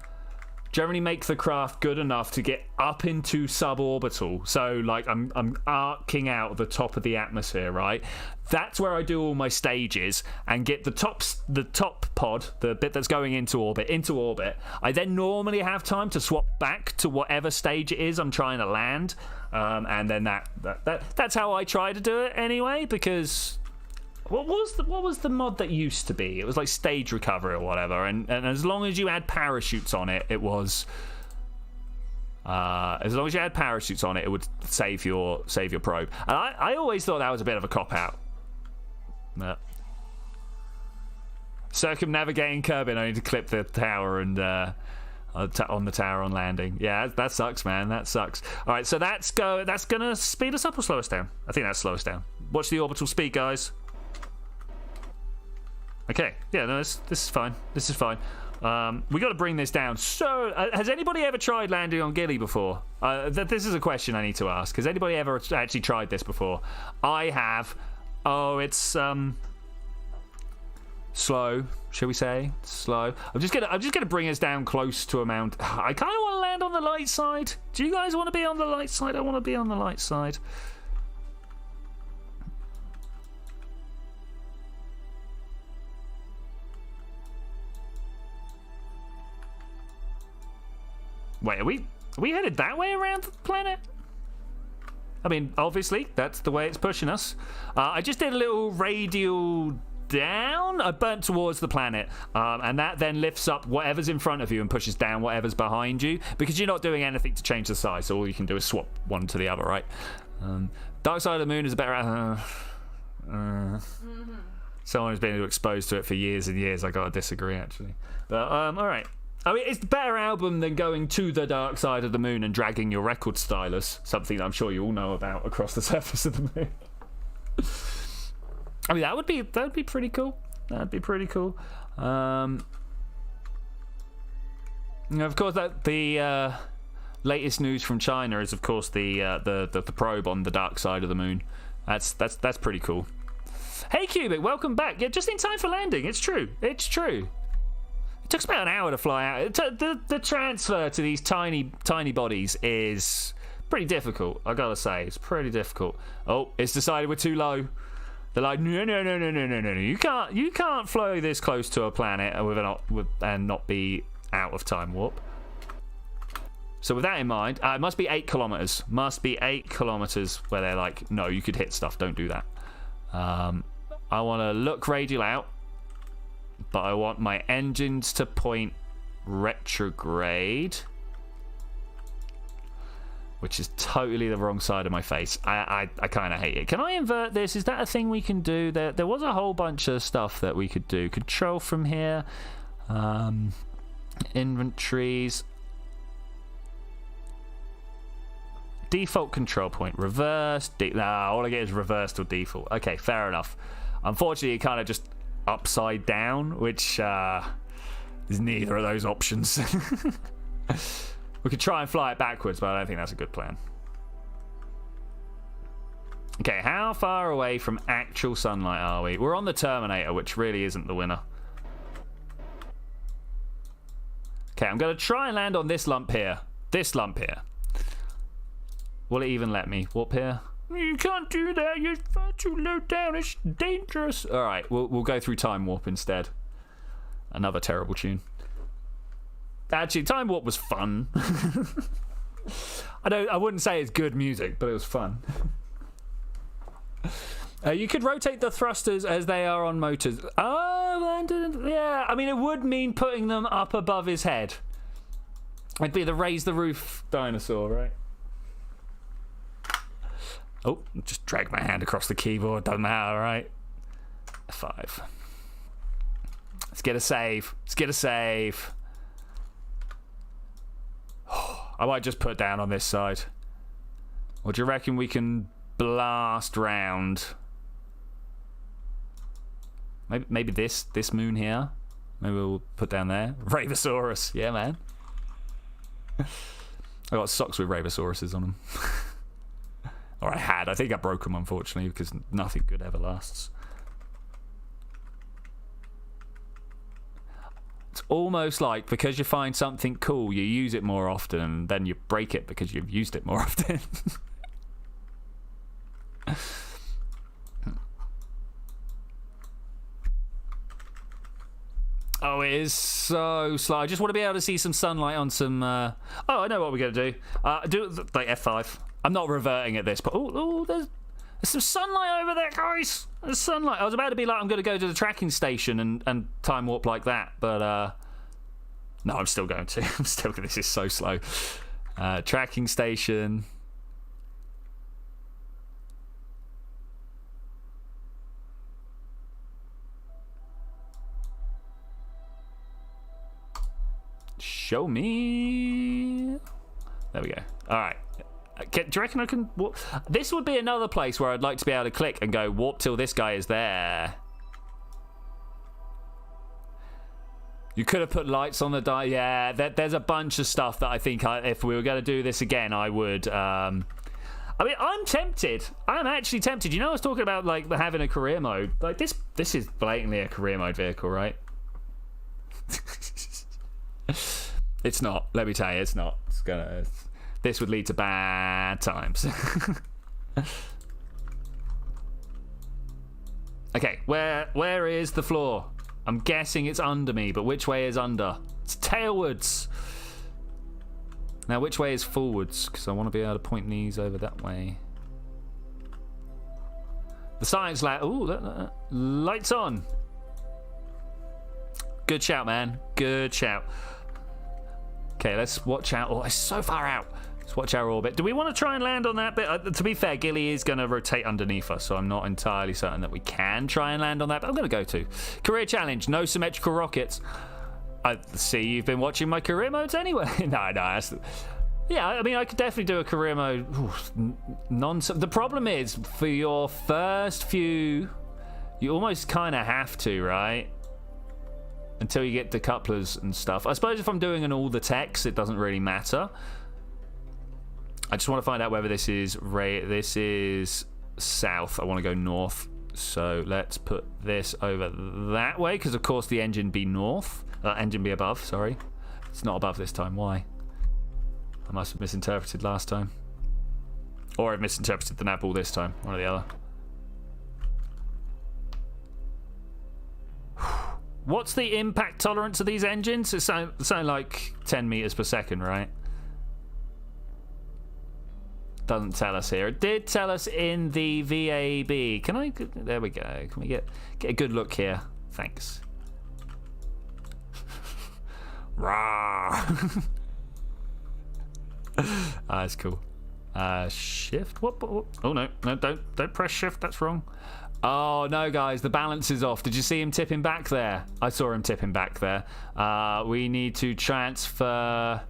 generally make the craft good enough to get up into suborbital. So like I'm arcing out the top of the atmosphere, right? That's where I do all my stages and get the top pod, the bit that's going into orbit. I then normally have time to swap back to whatever stage it is I'm trying to land, and then that's how I try to do it anyway. Because what was the mod that used to be? It was like stage recovery or whatever, and as long as you had parachutes on it, it was as long as you had parachutes on it, it would save your probe. And I always thought that was a bit of a cop out. Circumnavigating Kerbal only to clip the tower and on the tower on landing. Yeah, that sucks, man. That sucks. All right, so that's gonna speed us up or slow us down? I think that's slow us down. Watch the orbital speed, guys. Okay, yeah, no, this is fine. This is fine. We got to bring this down. So, has anybody ever tried landing on Gilly before? This is a question I need to ask. Has anybody ever actually tried this before? I have. Oh, it's slow, shall we say? Slow. I'm just gonna bring us down close to a mount. I kind of want to land on the light side. Do you guys want to be on the light side? I want to be on the light side. Wait, are we headed that way around the planet? I mean, obviously, that's the way it's pushing us. I just did a little radial down. I burnt towards the planet, and that then lifts up whatever's in front of you and pushes down whatever's behind you, because you're not doing anything to change the size, so all you can do is swap one to the other, right? Dark side of the moon is a better... Someone who's been exposed to it for years and years, I gotta disagree, actually. But, alright. I mean, it's a better album than going to the dark side of the moon and dragging your record stylus, something that I'm sure you all know about, across the surface of the moon. I mean, that would be pretty cool. That'd be pretty cool. Of course, the latest news from China is, of course, the probe on the dark side of the moon. That's pretty cool. Hey, Cubic, welcome back. Yeah, just in time for landing. It's true. It's true. It took about an hour to fly out. The transfer to these tiny bodies is pretty difficult, I gotta say. It's pretty difficult. Oh, it's decided we're too low. They're like, no. You can't fly this close to a planet and not be out of time warp. So with that in mind, it must be 8 kilometers. Must be 8 kilometers where they're like, no, you could hit stuff. Don't do that. I want to look radial out, but I want my engines to point retrograde, which is totally the wrong side of my face. I kind of hate it. Can I invert this? Is that a thing we can do? There was a whole bunch of stuff that we could do. Control from here. Inventories. Default control point. Reverse. All I get is reverse to default. Okay, fair enough. Unfortunately, it kind of just upside down, which is neither of those options. We could try and fly it backwards, but I don't think that's a good plan. Okay, how far away from actual sunlight are we? We're on the Terminator, which really isn't the winner. Okay, I'm going to try and land on this lump here. This lump here. Will it even let me warp here? You can't do that. You're far too low down. It's dangerous. All right, we'll go through time warp instead. Another terrible tune. Actually, time warp was fun. I wouldn't say it's good music, but it was fun. You could rotate the thrusters as they are on motors. Oh, yeah. I mean, it would mean putting them up above his head. It'd be the raise the roof dinosaur, right? Oh, just drag my hand across the keyboard. Doesn't matter, right? F5. Let's get a save. Let's get a save. I might just put down on this side. Or do you reckon we can blast round? Maybe this moon here. Maybe we'll put down there. Ravesaurus. Yeah, man. I got socks with Ravasauruses on them. Or I had. I think I broke them, unfortunately, because nothing good ever lasts. almost like because you find something cool, you use it more often, and then you break it because you've used it more often. Oh, it is so slow. I just want to be able to see some sunlight on some... Oh, I know what we're going to do. Do like F5. I'm not reverting at this, but... Oh, there's some sunlight over there, guys. There's sunlight. I was about to be like, I'm going to go to the tracking station and time warp like that, but... No, I'm still going to. This is so slow. Tracking station... Show me. There we go. All right. Do you reckon I can warp? This would be another place where I'd like to be able to click and go warp till this guy is there. You could have put lights on the die. Yeah, there's a bunch of stuff that I think if we were going to do this again, I would. I mean, I'm tempted. I'm actually tempted. You know, I was talking about like having a career mode. Like this is blatantly a career mode vehicle, right? It's not. Let me tell you, it's not. This would lead to bad times. Okay, where is the floor? I'm guessing it's under me, but which way is under? It's tailwards. Now, which way is forwards? Because I want to be able to point these over that way. The science lab. Ooh, lights on. Good shout, man. Good shout. Okay, let's watch out. Oh, it's so far out. Let's watch our orbit. Do we want to try and land on that bit? To be fair, Gilly is going to rotate underneath us, so I'm not entirely certain that we can try and land on that, but I'm going to go to. Career challenge, no symmetrical rockets. I see you've been watching my career modes anyway. No, that's... Yeah, I mean, I could definitely do a career mode. The problem is, for your first few, you almost kind of have to, right? Until you get decouplers and stuff. I suppose if I'm doing an all the text, it doesn't really matter. I just want to find out whether this is south. I want to go north. So let's put this over that way, because of course the engine be north. Engine be above, sorry. It's not above this time. Why? I must have misinterpreted last time. Or I've misinterpreted the nav ball this time. One or the other. What's the impact tolerance of these engines? It sound like 10 meters per second, right? Doesn't tell us here. It did tell us in the VAB. Can I? There we go. Can we get a good look here? Thanks. Rah. That's cool. Shift. What? Oh no! Don't press shift. That's wrong. Oh no, guys, the balance is off. Did you see him tipping back there? I saw him tipping back there. We need to transfer.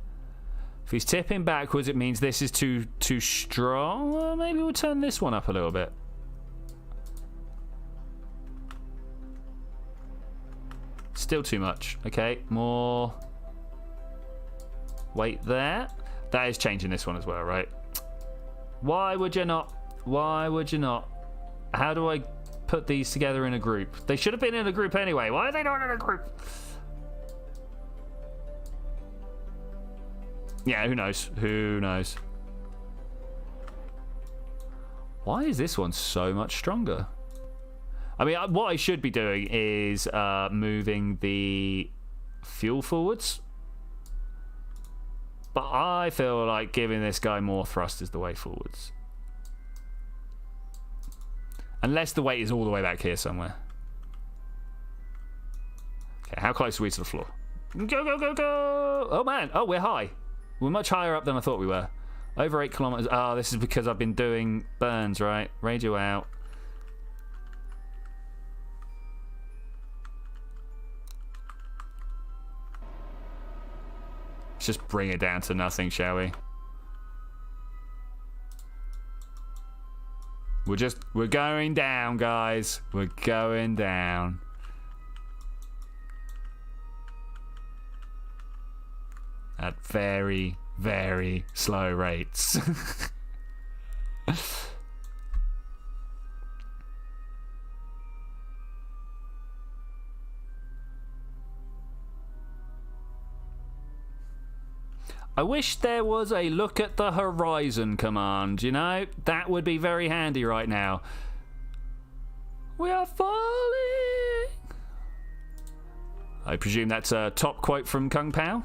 If he's tipping backwards, it means this is too strong. Well, maybe we'll turn this one up a little bit. Still too much. Okay, more weight there. That is changing this one as well, right? Why would you not? Why would you not? How do I put these together in a group? They should have been in a group anyway. Why are they not in a group? Yeah, who knows? Who knows? Why is this one so much stronger? I mean, what I should be doing is moving the fuel forwards. But I feel like giving this guy more thrust is the way forwards. Unless the weight is all the way back here somewhere. Okay, how close are we to the floor? Go, go, go, go! Oh, man. Oh, we're high. We're much higher up than I thought we were. Over 8 kilometers. Oh, this is because I've been doing burns, right? Radio out. Let's just bring it down to nothing, shall we? We're going down, guys. We're going down. At very, very slow rates. I wish there was a look at the horizon command, you know? That would be very handy right now. We are falling. I presume that's a top quote from Kung Pao.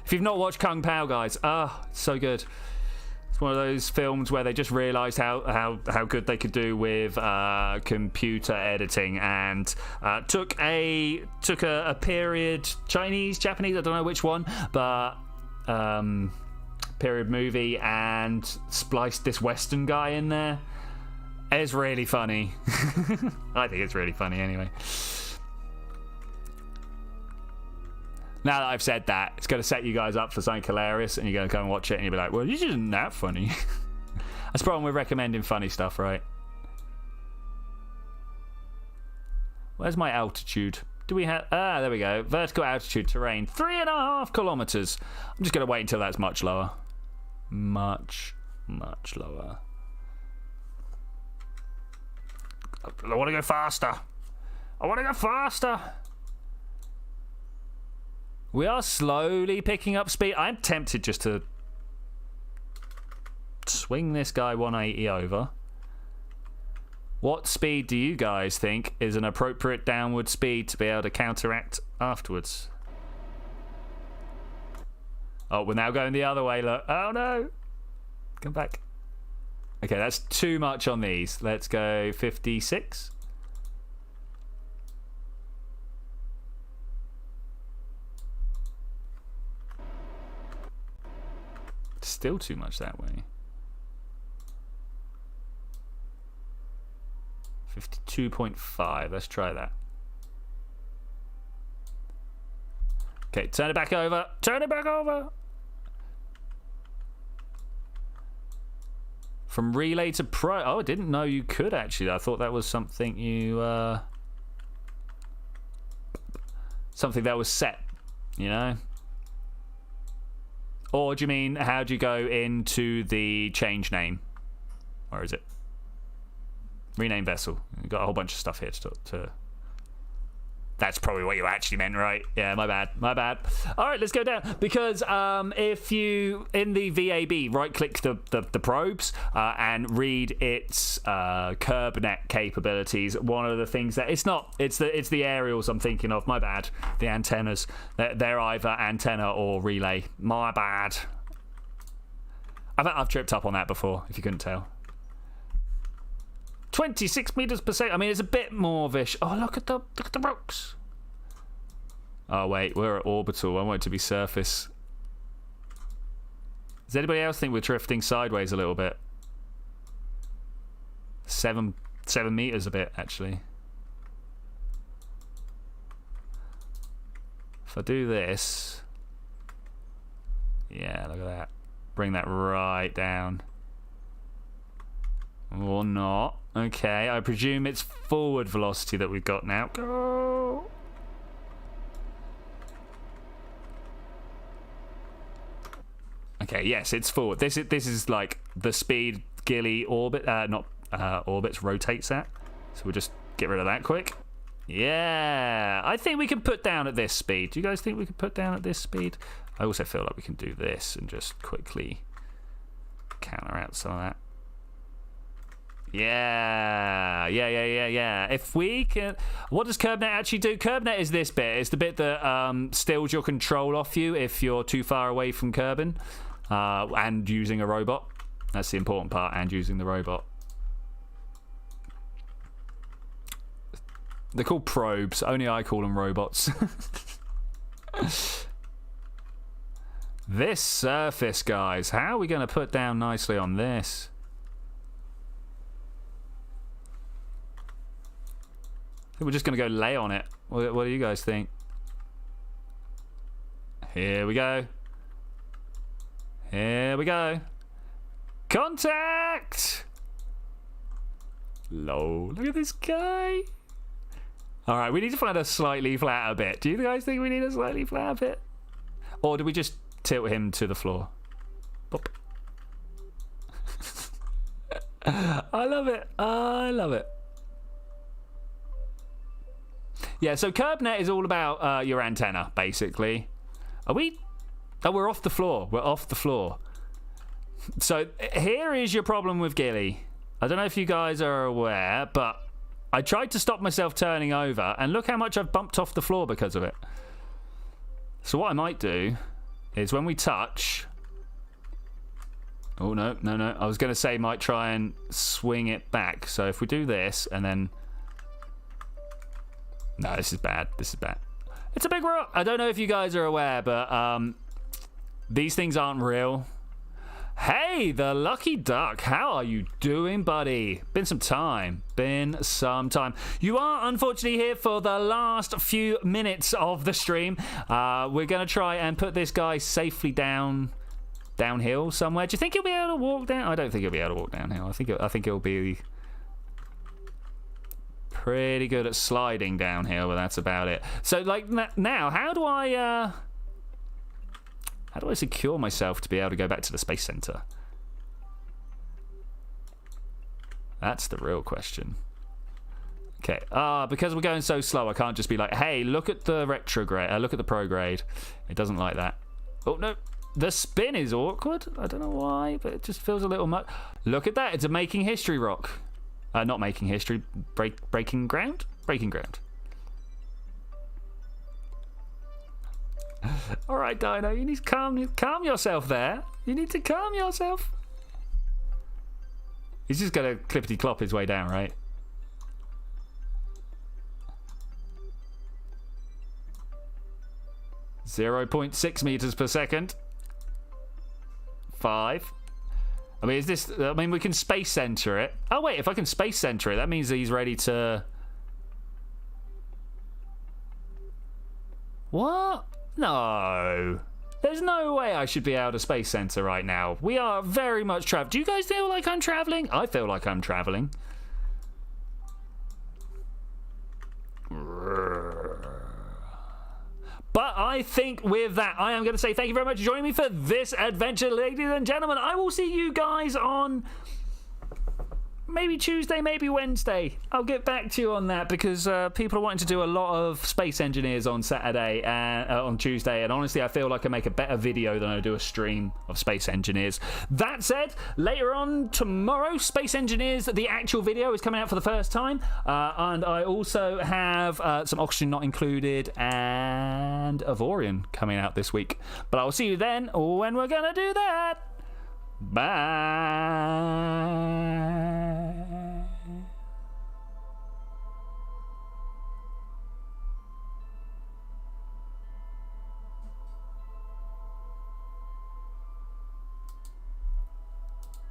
If you've not watched Kung Pao, guys, it's so good. It's one of those films where they just realised how good they could do with computer editing, and took a period Chinese, Japanese, I don't know which one, but period movie and spliced this Western guy in there. It's really funny. I think it's really funny anyway. Now that I've said that, it's going to set you guys up for something hilarious, and you're going to go and watch it, and you'll be like, well, this isn't that funny. That's the problem with recommending funny stuff, right? Where's my altitude? Do we have... there we go. Vertical altitude terrain. 3.5 kilometers. I'm just going to wait until that's much lower. Much lower. I want to go faster. We are slowly picking up speed. I'm tempted just to swing this guy 180 over. What speed do you guys think is an appropriate downward speed to be able to counteract afterwards? Oh, we're now going the other way, look. Oh, no. Come back. Okay, that's too much on these. Let's go 56. Still too much that way. 52.5. Let's try that. Okay, turn it back over. From relay to pro. Oh, I didn't know you could actually. I thought that was something you something that was set, you know? Or do you mean, how do you go into the change name? Where is it? Rename vessel. You've got a whole bunch of stuff here to... That's probably what you actually meant, right? Yeah, my bad. All right, let's go down. Because if you, in the VAB, right-click the probes and read its KerbNet capabilities, one of the things that... It's the aerials I'm thinking of. My bad. The antennas. They're either antenna or relay. My bad. I've tripped up on that before, if you couldn't tell. 26 meters per second. I mean, it's a bit more vish. Oh, look at the rocks. Oh, wait. We're at orbital. I want it to be surface. Does anybody else think we're drifting sideways a little bit? 7 meters a bit, actually. If I do this... Yeah, look at that. Bring that right down. Or not. Okay, I presume it's forward velocity that we've got now. Go! Okay, yes, it's forward. This is like the speed Gilly orbit, orbits rotates at. So we'll just get rid of that quick. Yeah, I think we can put down at this speed. Do you guys think we can put down at this speed? I also feel like we can do this and just quickly counteract some of that. Yeah. If we can... What does KerbNet actually do? KerbNet is this bit. It's the bit that steals your control off you if you're too far away from Kerbin and using a robot. That's the important part, and using the robot. They're called probes. Only I call them robots. This surface, guys. How are we going to put down nicely on this? I think we're just going to go lay on it. What do you guys think? Here we go. Contact! Low. Look at this guy. All right, we need to find a slightly flatter bit. Do you guys think we need a slightly flatter bit? Or do we just tilt him to the floor? Boop. I love it. Yeah, so KerbNet is all about your antenna, basically. Are we Oh, we're off the floor. We're off the floor. So here is your problem with Gilly. I don't know if you guys are aware, but I tried to stop myself turning over, and look how much I've bumped off the floor because of it. So what I might do is when we touch... Oh, no. I was going to say might try and swing it back. So if we do this and then... No, this is bad. It's a big rock. I don't know if you guys are aware, but these things aren't real. Hey, the lucky duck. How are you doing, buddy? Been some time. You are unfortunately here for the last few minutes of the stream. We're going to try and put this guy safely downhill somewhere. Do you think he'll be able to walk down? I don't think he'll be able to walk downhill. I think he'll be pretty good at sliding downhill, but that's about it. So, like, now, how do I secure myself to be able to go back to the Space Center? That's the real question. Okay, because we're going so slow, I can't just be like, hey, look at the retrograde, look at the prograde. It doesn't like that. Oh, no. The spin is awkward. I don't know why, but it just feels a little much. Look at that. It's a making history rock. Not making history. Breaking ground? Breaking ground. All right, Dino. You need to calm yourself there. You need to calm yourself. He's just going to clippity-clop his way down, right? .6 meters per second. 5. I mean, we can space center it. Oh, wait, if I can space center it, that means that he's ready to... What? No. There's no way I should be able to space center right now. We are very much trapped. Do you guys feel like I'm traveling? I feel like I'm traveling. But I think with that, I am going to say thank you very much for joining me for this adventure, ladies and gentlemen. I will see you guys on maybe Tuesday, maybe Wednesday. I'll get back to you on that because people are wanting to do a lot of Space Engineers on Saturday and on Tuesday. And honestly, I feel like I make a better video than I do a stream of Space Engineers. That said, later on tomorrow, Space Engineers, the actual video is coming out for the first time. And I also have some Oxygen Not Included and Avorion coming out this week. But I'll see you then when we're going to do that. Bye.